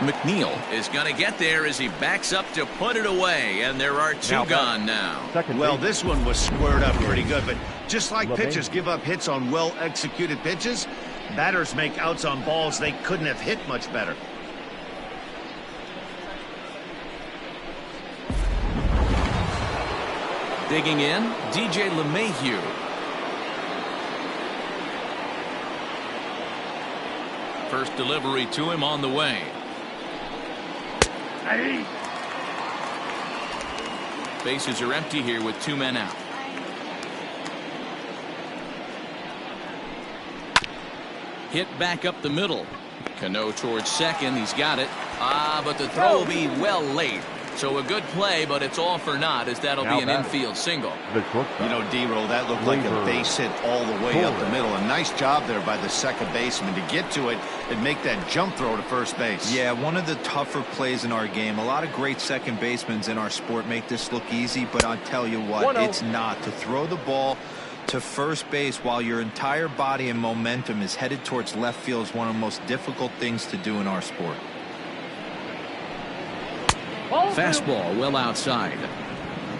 [SPEAKER 1] McNeil is going to get there as he backs up to put it away, and there are 2 gone now.
[SPEAKER 2] Well, this one was squared up pretty good, but just like pitchers give up hits on well-executed pitches, batters make outs on balls they couldn't have hit much better.
[SPEAKER 1] Digging in, DJ LeMahieu. First delivery to him on the way. Bases are empty here with 2 men out. Hit back up the middle. Cano towards second. He's got it. But the throw will be well late. So a good play, but it's all for naught, as that'll be an infield single.
[SPEAKER 2] You know, D-Roll, that looked like a base hit all the way up the middle. A nice job there by the second baseman to get to it and make that jump throw to first base.
[SPEAKER 4] Yeah, one of the tougher plays in our game. A lot of great second basemen in our sport make this look easy, but I'll tell you what, it's not. To throw the ball to first base while your entire body and momentum is headed towards left field is one of the most difficult things to do in our sport.
[SPEAKER 1] Fastball well outside.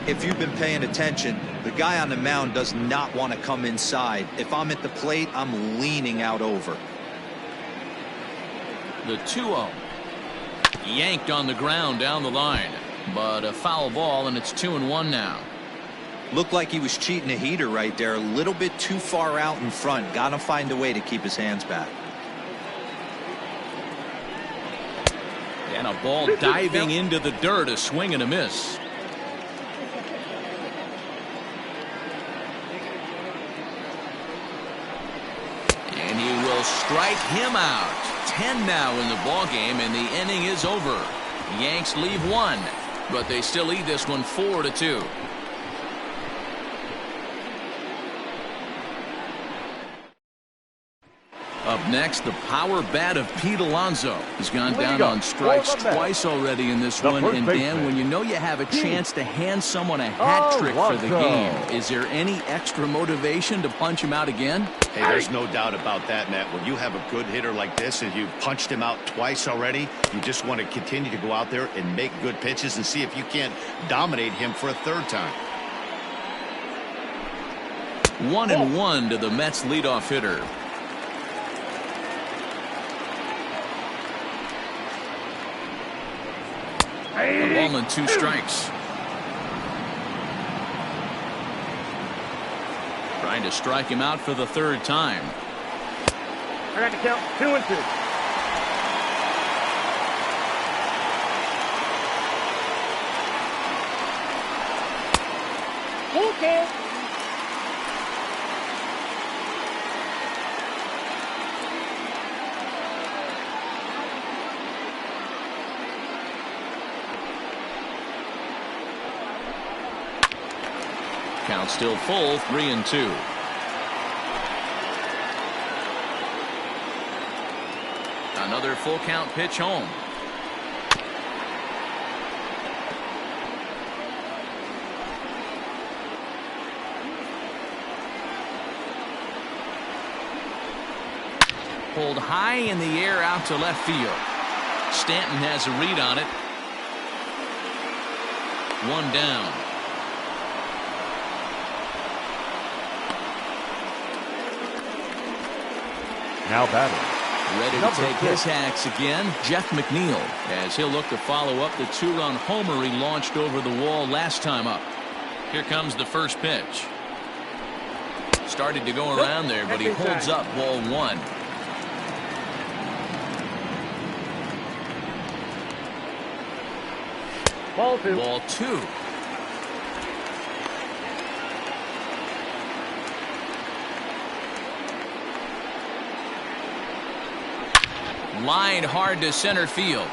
[SPEAKER 4] If you've been paying attention, the guy on the mound does not want to come inside. If I'm at the plate, I'm leaning out over.
[SPEAKER 1] The 2-0. Yanked on the ground down the line, but a foul ball, and it's 2-1 now.
[SPEAKER 4] Looked like he was cheating a heater right there, a little bit too far out in front. Got to find a way to keep his hands back. And a ball diving into the dirt, a swing and a miss. And he will strike him out. 10 now in the ball game, and the inning is over. Yanks leave 1, but they still lead this one 4-2. Up next, the power bat of Pete Alonso. He's gone down on strikes twice already in this one. And Dan, when you know you have a chance to hand someone a hat trick for the game, is there any extra motivation to punch him out again?
[SPEAKER 2] Hey, there's no doubt about that, Matt. When you have a good hitter like this and you've punched him out twice already, you just want to continue to go out there and make good pitches and see if you can't dominate him for a third time.
[SPEAKER 1] 1-1 to the Mets leadoff hitter. A ball and 2 strikes. Trying to strike him out for the 3rd time.
[SPEAKER 6] I got to count 2-2. Okay.
[SPEAKER 1] Count still full, 3-2. Another full count pitch home. Pulled high in the air out to left field. Stanton has a read on it. 1 down.
[SPEAKER 3] Now batting.
[SPEAKER 1] Ready to take his hacks again, Jeff McNeil, as he'll look to follow up the 2-run homer he launched over the wall last time up. Here comes the first pitch. Started to go around there, but he holds up ball 1.
[SPEAKER 6] Ball two.
[SPEAKER 1] Ball two. Lined hard to center field.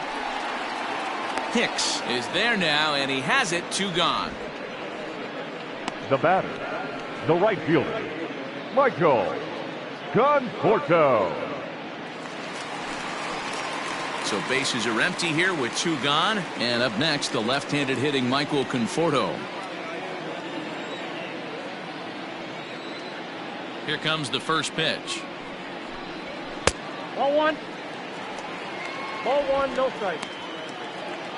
[SPEAKER 1] Hicks is there now, and he has it. 2 gone.
[SPEAKER 3] The batter, the right fielder, Michael Conforto.
[SPEAKER 1] So bases are empty here with 2 gone. And up next, the left-handed hitting Michael Conforto. Here comes the first pitch.
[SPEAKER 6] Ball one. Ball one, no strike.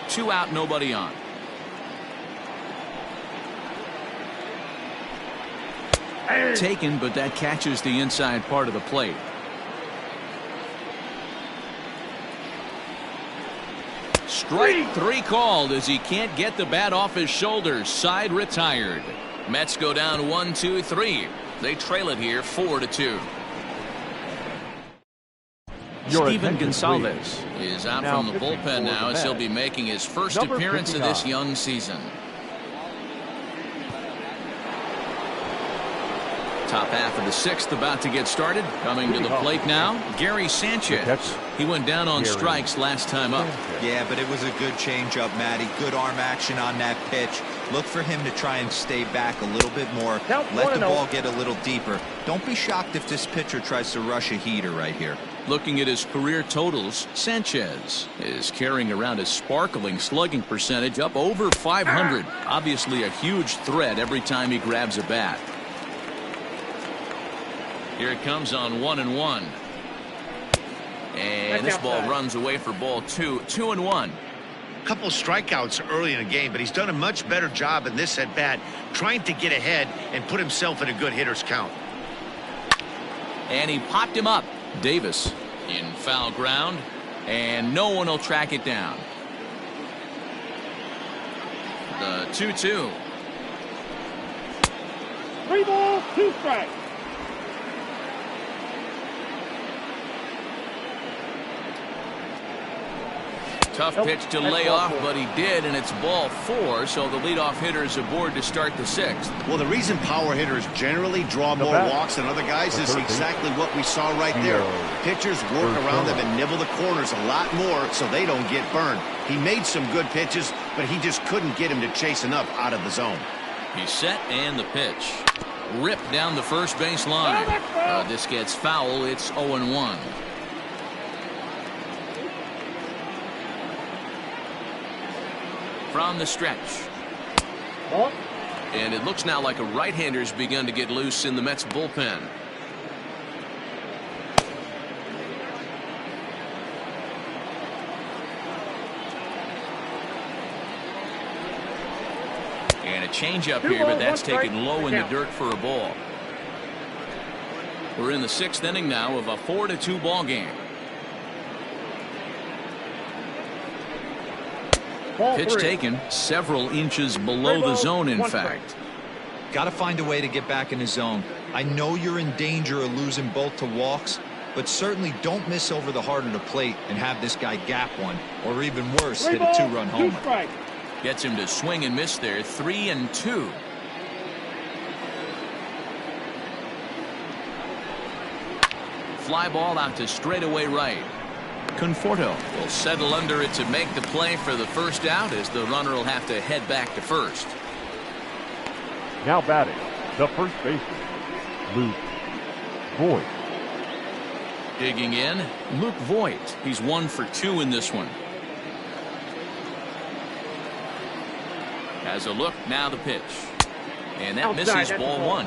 [SPEAKER 1] 2 out, nobody on. Taken, but that catches the inside part of the plate. Strike 3 called as he can't get the bat off his shoulders. Side retired. Mets go down 1-2-3. They trail it here 4-2. Steven Gonsalves is out from the bullpen now as he'll be making his first appearance of this young season. Top half of the 6th about to get started. Coming to the plate now, Gary Sanchez. He went down on strikes last time up.
[SPEAKER 4] Yeah, but it was a good changeup, Matty. Good arm action on that pitch. Look for him to try and stay back a little bit more. Let the ball get a little deeper. Don't be shocked if this pitcher tries to rush a heater right here.
[SPEAKER 1] Looking at his career totals, Sanchez is carrying around a sparkling slugging percentage up over 500. Obviously a huge threat every time he grabs a bat. Here it comes on 1-1. And this ball runs away for ball 2. 2-1.
[SPEAKER 2] Couple strikeouts early in the game, but he's done a much better job in this at bat trying to get ahead and put himself in a good hitter's count.
[SPEAKER 1] And he popped him up. Davis in foul ground, and no one will track it down. The 2-2.
[SPEAKER 6] 3 balls, 2 strikes.
[SPEAKER 1] Tough pitch to lay off, but he did, and it's ball 4, so the leadoff hitter is aboard to start the 6th.
[SPEAKER 2] Well, the reason power hitters generally draw more walks than other guys is exactly what we saw right there. Pitchers work around them and nibble the corners a lot more so they don't get burned. He made some good pitches, but he just couldn't get him to chase enough out of the zone.
[SPEAKER 1] He's set, and the pitch. Ripped down the first base line. This gets foul. It's 0-1. From the stretch. And it looks now like a right-hander's begun to get loose in the Mets bullpen. And a changeup here, but that's taken low in the dirt for a ball. We're in the 6th inning now of a 4-2 ball game. Pitch taken several inches below the zone, in fact.
[SPEAKER 4] Got to find a way to get back in the zone. I know you're in danger of losing both to walks, but certainly don't miss over the heart of the plate and have this guy gap one, or even worse, hit a 2-run homer.
[SPEAKER 1] Gets him to swing and miss there. 3-2. Fly ball out to straightaway right. Conforto will settle under it to make the play for the first out, as the runner will have to head back to first.
[SPEAKER 3] Now batting, the first baseman, Luke Voit.
[SPEAKER 1] Digging in, Luke Voit. He's 1 for 2 in this one. Has a look, now the pitch. And that misses, ball 1.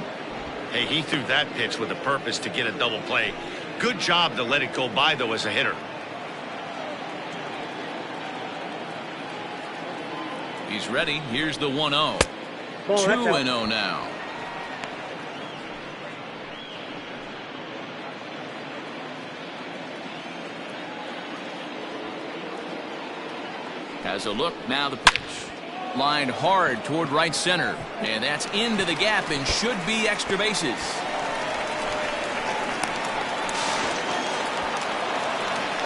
[SPEAKER 2] Hey, he threw that pitch with a purpose to get a double play. Good job to let it go by, though, as a hitter.
[SPEAKER 1] He's ready. Here's the 1-0. 2-0 now. Has a look, now the pitch. Lined hard toward right center, and that's into the gap and should be extra bases.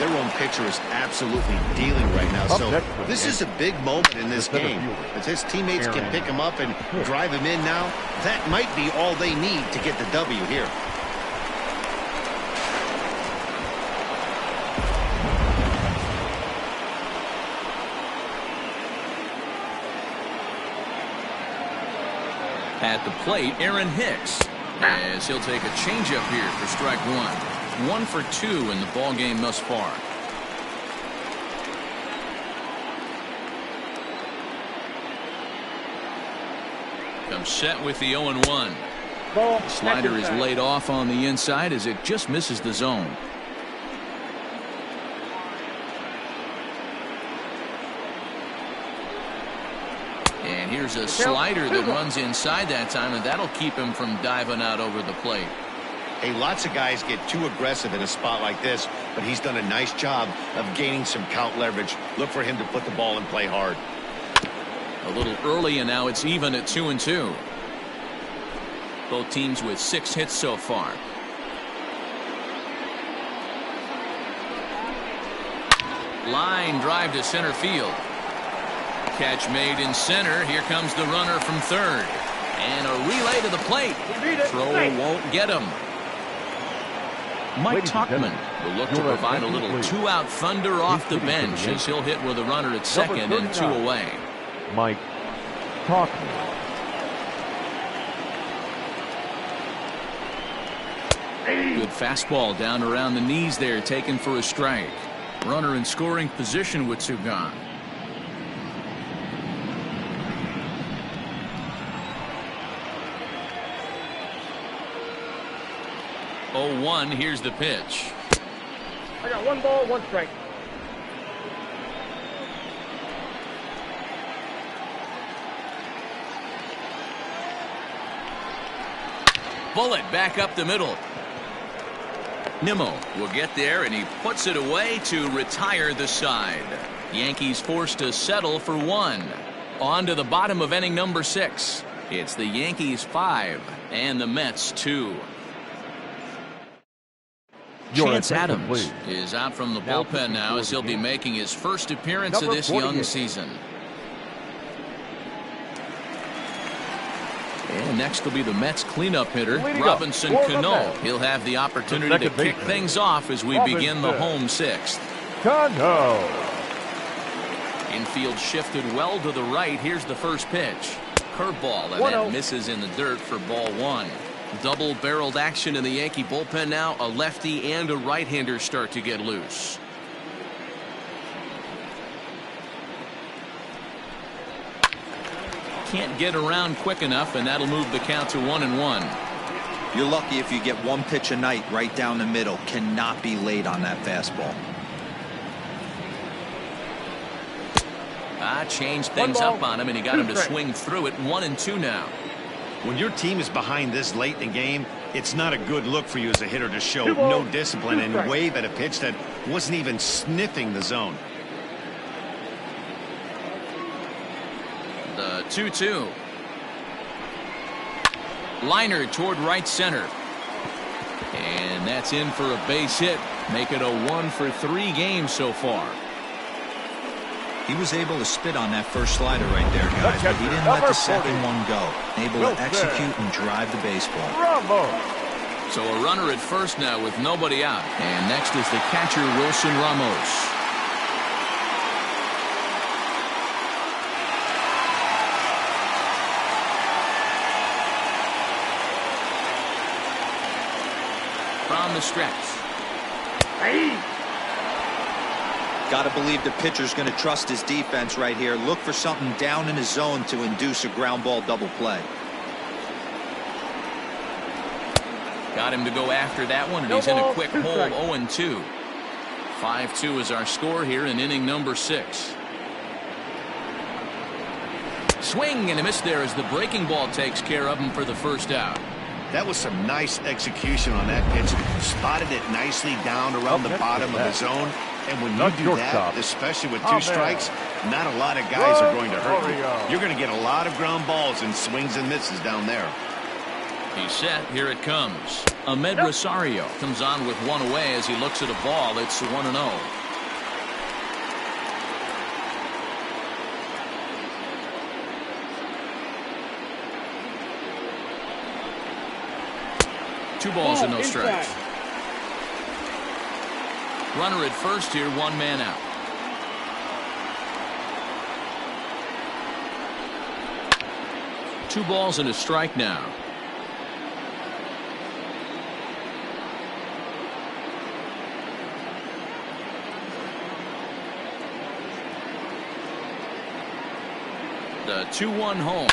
[SPEAKER 2] their own pitcher is absolutely dealing right now. So this is a big moment in this game. If his teammates can pick him up and drive him in now, that might be all they need to get the W here.
[SPEAKER 1] At the plate, Aaron Hicks, as he'll take a changeup here for strike one. 1 for 2 in the ball game thus far. Comes set with the 0-1. The slider is laid off on the inside as it just misses the zone. And here's a slider that runs inside that time, and that'll keep him from diving out over the plate.
[SPEAKER 2] Hey, lots of guys get too aggressive in a spot like this, but he's done a nice job of gaining some count leverage. Look for him to put the ball in play hard.
[SPEAKER 1] A little early, and now it's even at 2-2. Both teams with 6 hits so far. Line drive to center field. Catch made in center. Here comes the runner from third. And a relay to the plate. Throw won't get him. Mike Tuchman will look to provide a little 2-out thunder off the bench as he'll hit with a runner at second and 2 away.
[SPEAKER 3] Mike Tuchman.
[SPEAKER 1] Good fastball down around the knees there, taken for a strike. Runner in scoring position with 2 gone. 0-1, here's the pitch.
[SPEAKER 6] I got 1 ball, 1 strike.
[SPEAKER 1] Bullet back up the middle. Nimmo will get there, and he puts it away to retire the side. Yankees forced to settle for 1. On to the bottom of inning number 6. It's the Yankees 5 and the Mets 2. Chance Adams is out from the bullpen now as he'll be making his first appearance of this young season. And next will be the Mets cleanup hitter, Robinson Cano. He'll have the opportunity to kick things off as we begin the home 6th.
[SPEAKER 3] Cano.
[SPEAKER 1] Infield shifted well to the right. Here's the first pitch. Curveball, and that misses in the dirt for ball 1. Double-barreled action in the Yankee bullpen now. A lefty and a right-hander start to get loose. Can't get around quick enough, and that'll move the count to 1-1.
[SPEAKER 4] You're lucky if you get 1 pitch a night right down the middle. Cannot be late on that fastball.
[SPEAKER 1] Changed things up on him, and he got him to swing through it. 1-2 now.
[SPEAKER 2] When your team is behind this late in the game, it's not a good look for you as a hitter to show no discipline and wave at a pitch that wasn't even sniffing the zone.
[SPEAKER 1] The 2-2. Liner toward right center. And that's in for a base hit. Make it a 1 for 3 game so far.
[SPEAKER 4] He was able to spit on that first slider right there, guys, but he didn't let the second one go. Able to execute and drive the baseball.
[SPEAKER 1] So a runner at first now with nobody out. And next is the catcher, Wilson Ramos. From the stretch.
[SPEAKER 4] Got to believe the pitcher's going to trust his defense right here. Look for something down in his zone to induce a ground ball double play.
[SPEAKER 1] Got him to go after that one, and he's in a quick hole. 0-2. 5-2 is our score here in inning number 6. Swing and a miss there as the breaking ball takes care of him for the first out.
[SPEAKER 2] That was some nice execution on that pitch. Spotted it nicely down around the bottom of the zone. And when you do that, especially with 2 strikes, not a lot of guys are going to hurt you. You're going to get a lot of ground balls and swings and misses down there.
[SPEAKER 1] He's set. Here it comes. Ahmed Rosario comes on with one away as he looks at a ball. It's 1-0. Two balls and no strikes. Runner at first here, one man out. Two balls and a strike now. The 2-1 home.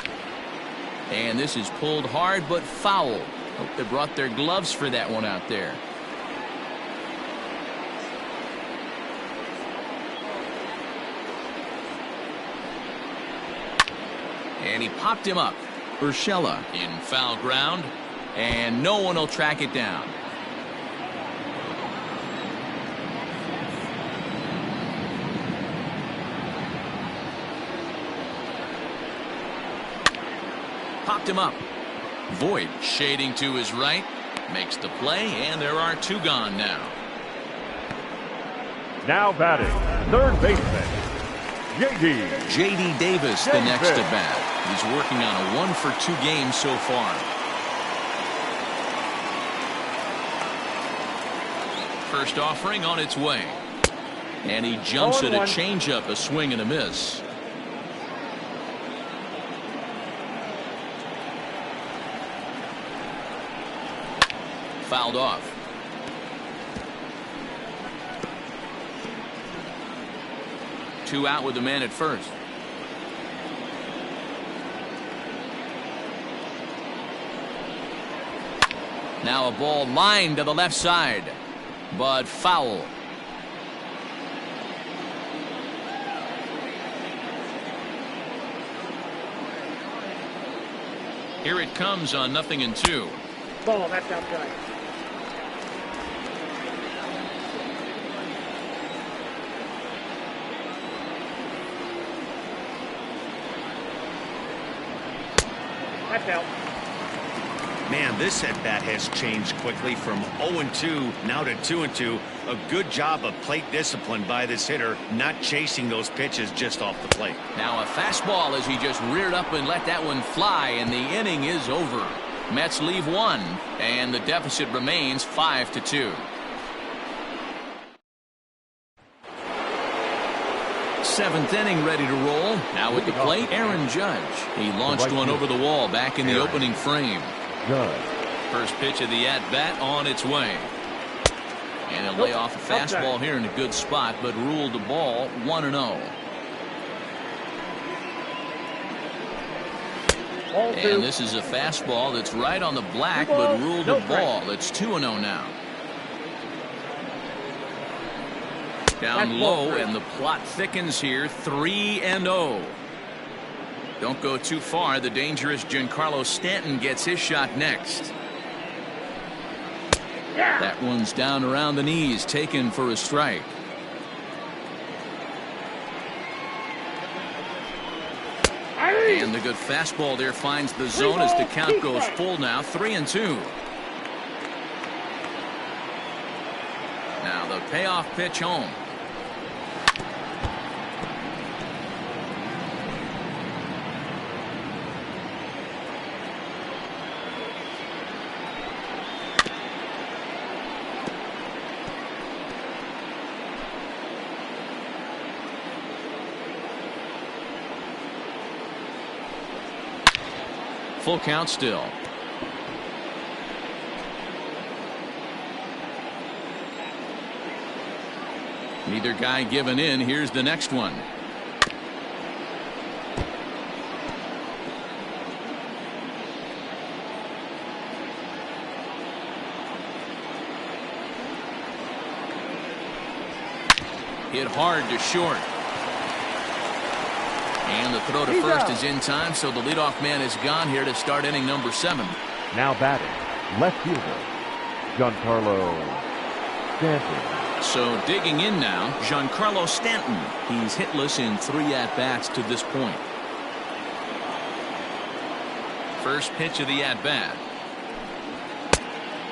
[SPEAKER 1] And this is pulled hard but foul. Hope they brought their gloves for that one out there. And he popped him up. Urshela in foul ground. And no one will track it down. Popped him up. Voit shading to his right. Makes the play, and there are two gone now.
[SPEAKER 3] Now batting, third baseman,
[SPEAKER 1] J.D. Davis, the next at bat. He's working on a 1-for-2 game so far. First offering on its way. And he jumps at a changeup, a swing and a miss. Fouled off. Two out with the man at first. Now a ball lined to the left side, but foul. Here it comes on 0-2.
[SPEAKER 6] Ball, that's outside. That's out.
[SPEAKER 2] Man, this at-bat has changed quickly from 0-2 now to 2-2. A good job of plate discipline by this hitter, not chasing those pitches just off the plate.
[SPEAKER 1] Now a fastball as he just reared up and let that one fly, and the inning is over. Mets leave one, and the deficit remains 5-2. Seventh inning ready to roll. Now at the plate, Aaron Judge. He launched one over the wall back in the opening frame. First pitch of the at-bat on its way. And he'll lay off a fastball here in a good spot, but ruled the ball 1-0. And this is a fastball that's right on the black, but ruled a ball. It's 2-0 now. Down low, and the plot thickens here. 3-0. Don't go too far. The dangerous Giancarlo Stanton gets his shot next. That one's down around the knees, taken for a strike. And the good fastball there finds the zone as the count goes full now. 3-2. Now the payoff pitch home. Full count still. Neither guy giving in. Here's the next one. Hit hard to short. And the throw to first is in time, so the leadoff man is gone here to start inning number 7.
[SPEAKER 3] Now batting, left fielder, Giancarlo Stanton.
[SPEAKER 1] So digging in now, Giancarlo Stanton. He's hitless in 3 at-bats to this point. First pitch of the at-bat.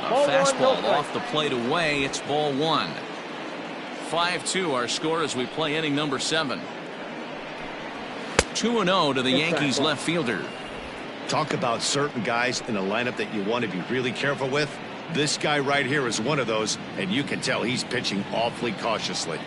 [SPEAKER 1] fastball off the plate away. It's ball one. 5-2 our score as we play inning number 7. 2-0 to the Yankees left fielder.
[SPEAKER 2] Talk about certain guys in a lineup that you want to be really careful with. This guy right here is one of those, and you can tell he's pitching awfully cautiously.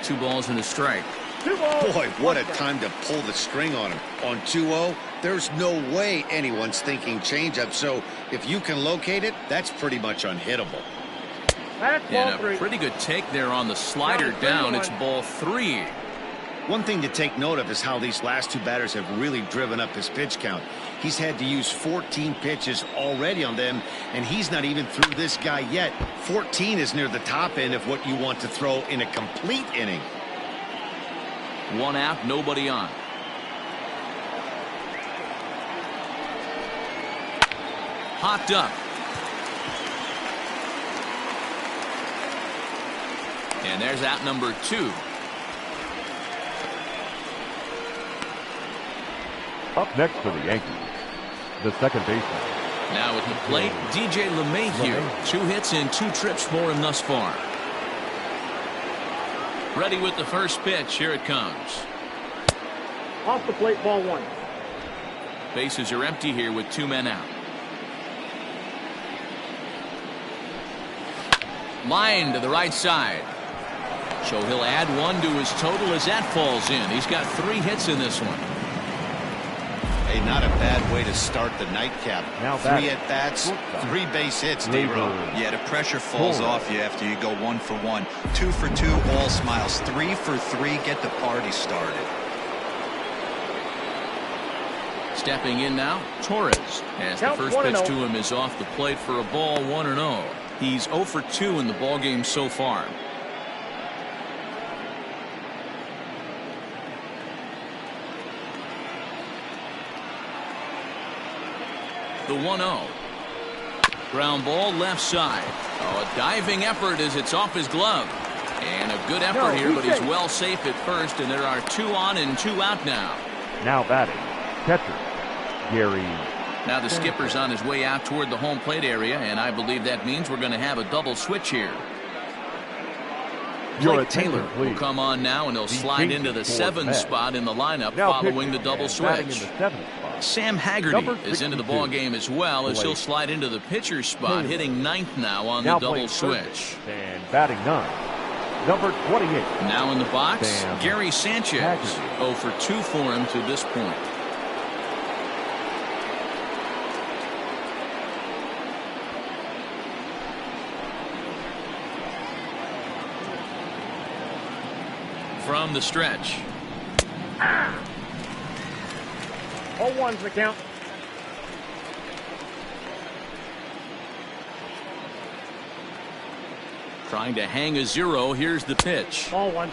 [SPEAKER 1] 2 balls and a strike.
[SPEAKER 2] Boy, what a time to pull the string on him. On 2-0, there's no way anyone's thinking changeup, so if you can locate it, that's pretty much unhittable.
[SPEAKER 1] And a pretty good take there on the slider down. It's ball 3.
[SPEAKER 2] One thing to take note of is how these last 2 batters have really driven up his pitch count. He's had to use 14 pitches already on them, and he's not even through this guy yet. 14 is near the top end of what you want to throw in a complete inning.
[SPEAKER 1] 1 out, nobody on. Hopped up. And there's out number 2.
[SPEAKER 3] Up next for the Yankees, the second baseman.
[SPEAKER 1] Now at the plate, DJ LeMahieu. 2 hits and 2 trips for him thus far. Ready with the first pitch. Here it comes.
[SPEAKER 6] Off the plate, ball 1.
[SPEAKER 1] Bases are empty here with 2 men out. Line to the right side. So he'll add 1 to his total as that falls in. He's got 3 hits in this one.
[SPEAKER 2] Hey, not a bad way to start the nightcap. 3 at-bats, 3 base hits, D-Row.
[SPEAKER 4] Yeah, the pressure falls off you after you go 1 for 1. 2 for 2, all smiles. 3 for 3, get the party started.
[SPEAKER 1] Stepping in now, Torres. As the first pitch to him is off the plate for a ball, 1-0. He's 0 for 2 in the ballgame so far. The 1-0. Ground ball left side. Oh, a diving effort as it's off his glove. And a good effort here, but he's well safe at first, and there are 2 on and 2 out now.
[SPEAKER 3] Now batting, catcher, Gary.
[SPEAKER 1] Now the skipper's on his way out toward the home plate area, and I believe that means we're going to have a double switch here. Blake Taylor will come on now, and he'll slide into the 7th spot in the lineup following the double switch. Sam Haggerty is into the ball game as well, as he'll slide into the pitcher's spot, hitting 9th now on the double switch.
[SPEAKER 3] And batting 9, number 28.
[SPEAKER 1] Now in the box, Gary Sanchez. 0 for 2 for him to this point. From the stretch.
[SPEAKER 6] 0-1's the count.
[SPEAKER 1] Trying to hang a 0. Here's the pitch.
[SPEAKER 6] Ball 1.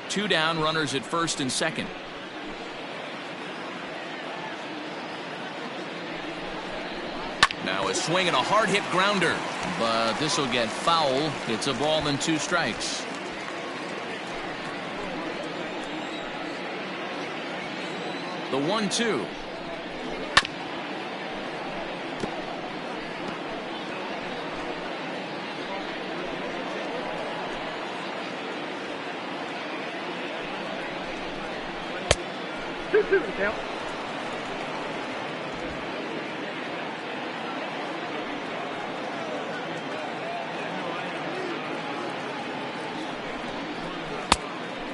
[SPEAKER 1] Two down, runners at first and second. Now a swing and a hard hit grounder, but this will get foul. It's a ball and 2 strikes. The 1-2.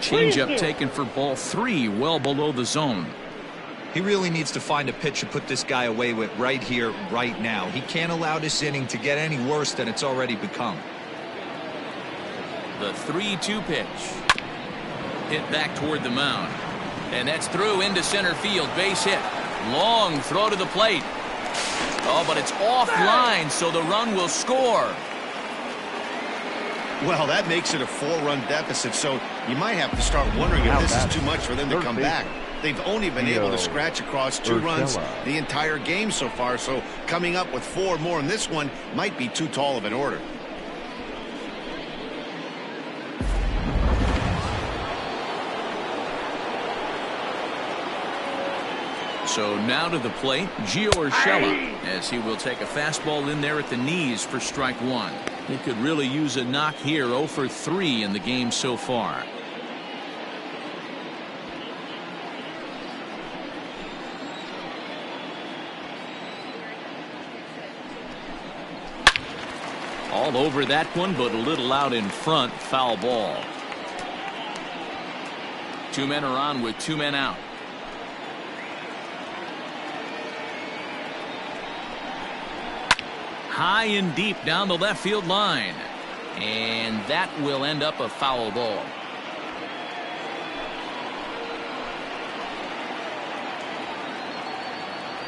[SPEAKER 1] Changeup taken for ball 3, well below the zone.
[SPEAKER 4] He really needs to find a pitch to put this guy away with right here, right now. He can't allow this inning to get any worse than it's already become.
[SPEAKER 1] The 3-2 pitch. Hit back toward the mound. And that's through into center field. Base hit. Long throw to the plate. Oh, but it's offline, so the run will score.
[SPEAKER 2] Well, that makes it a 4-run deficit, so you might have to start wondering if this is too much for them to come back. They've only been able to scratch across 2 runs the entire game so far, so coming up with 4 more in this one might be too tall of an order.
[SPEAKER 1] So now to the plate, Gio Urshela, as he will take a fastball in there at the knees for strike one. He could really use a knock here. 0 for 3 in the game so far. All over that one, but a little out in front. Foul ball. 2 men are on with 2 men out. High and deep down the left field line. And that will end up a foul ball.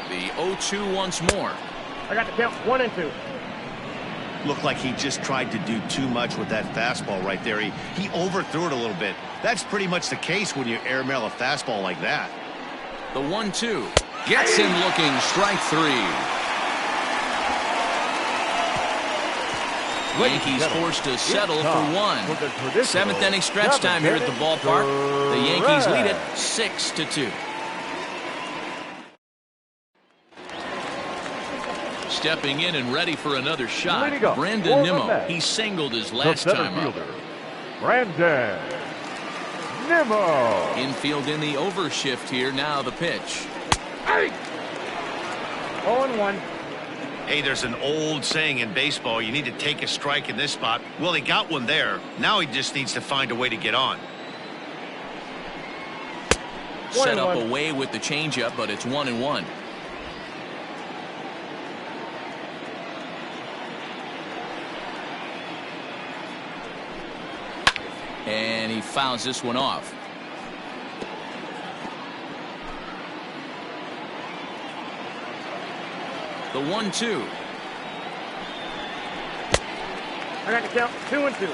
[SPEAKER 1] The 0-2 once more.
[SPEAKER 6] I got the count 1 and 2.
[SPEAKER 2] Looked like he just tried to do too much with that fastball right there. He overthrew it a little bit. That's pretty much the case when you airmail a fastball like that.
[SPEAKER 1] The 1-2 gets him looking. Strike 3. Yankees forced to settle for 1. 7th inning stretch time here at the ballpark. The Yankees lead it 6-2. Stepping in and ready for another shot, Brandon Nimmo. He singled his last time up.
[SPEAKER 3] Brandon Nimmo.
[SPEAKER 1] Infield in the overshift here. Now the pitch.
[SPEAKER 6] 0-1.
[SPEAKER 2] Hey, there's an old saying in baseball, you need to take a strike in this spot. Well, he got one there. Now he just needs to find a way to get on.
[SPEAKER 1] Set up away with the changeup, but it's 1-1. And he fouls this one off. The 1-2.
[SPEAKER 6] I got the count 2 and 2.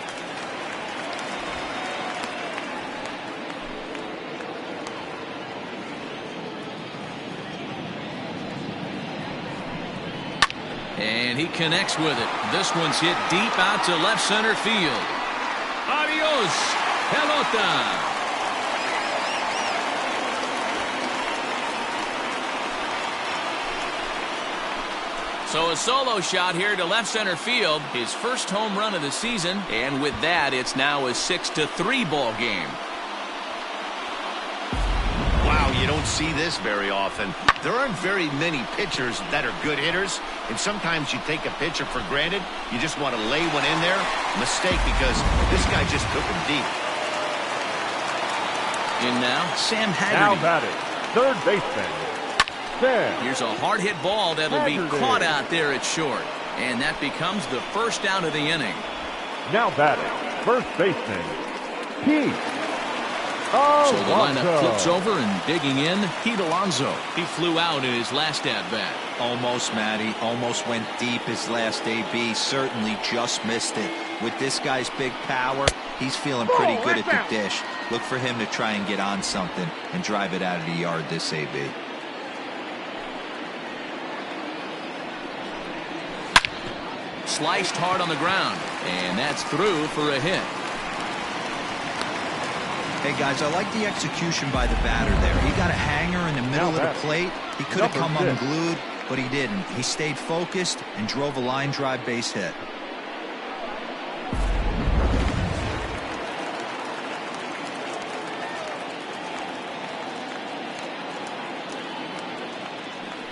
[SPEAKER 1] And he connects with it. This one's hit deep out to left center field. Adios, pelota. So a solo shot here to left center field. His first home run of the season. And with that, it's now a 6-3 ball game.
[SPEAKER 2] Wow, you don't see this very often. There aren't very many pitchers that are good hitters. And sometimes you take a pitcher for granted. You just want to lay one in there. Mistake, because this guy just took him deep.
[SPEAKER 1] And now, Sam Haggerty.
[SPEAKER 3] Now batting, third baseman.
[SPEAKER 1] Here's a hard-hit ball that'll be caught out there at short. And that becomes the first down of the inning.
[SPEAKER 3] Now batting, first baseman, Pete
[SPEAKER 1] So the lineup flips over and digging in, Pete Alonso. He flew out in his last at-bat.
[SPEAKER 4] Almost, Matty. Almost went deep his last AB. Certainly just missed it. With this guy's big power, he's feeling pretty good at the dish. Look for him to try and get on something and drive it out of the yard this AB.
[SPEAKER 1] Sliced hard on the ground, and that's through for a hit.
[SPEAKER 4] Hey, guys, I like the execution by the batter there. He got a hanger in the middle of the plate. He could have come unglued, but he didn't. He stayed focused and drove a line drive base hit.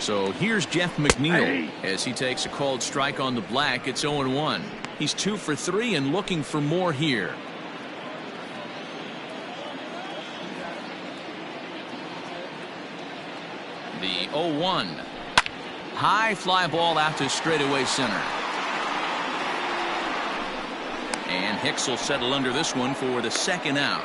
[SPEAKER 1] So here's Jeff McNeil as he takes a called strike on the black. It's 0-1. He's 2 for 3 and looking for more here. The 0-1. High fly ball out to straightaway center. And Hicks will settle under this one for the second out.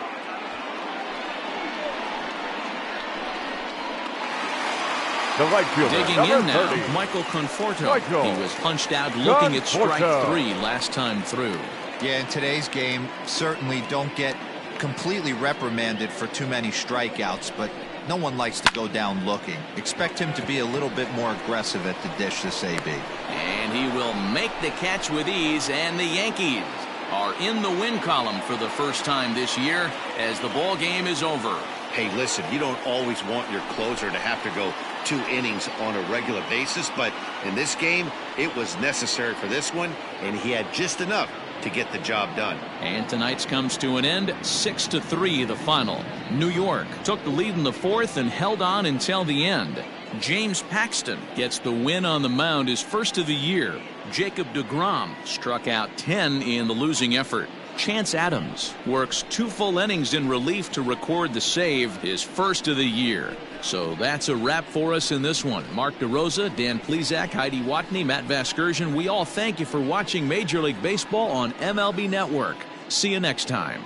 [SPEAKER 3] The right fielder,
[SPEAKER 1] digging in now, 30. Michael Conforto. He was punched out looking at strike 3 last time through.
[SPEAKER 4] Yeah, in today's game, certainly don't get completely reprimanded for too many strikeouts, but no one likes to go down looking. Expect him to be a little bit more aggressive at the dish this AB.
[SPEAKER 1] And he will make the catch with ease, and the Yankees are in the win column for the first time this year as the ball game is over.
[SPEAKER 2] Hey, listen, you don't always want your closer to have to go 2 innings on a regular basis, but in this game, it was necessary for this one, and he had just enough to get the job done.
[SPEAKER 1] And tonight's comes to an end, 6-3 the final. New York took the lead in the 4th and held on until the end. James Paxton gets the win on the mound, his first of the year. Jacob deGrom struck out 10 in the losing effort. Chance Adams works 2 full innings in relief to record the save, his first of the year. So that's a wrap for us in this one. Mark DeRosa, Dan Plesac, Heidi Watney, Matt Vasgersian, we all thank you for watching Major League Baseball on MLB Network. See you next time.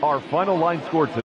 [SPEAKER 3] Our final line score tonight.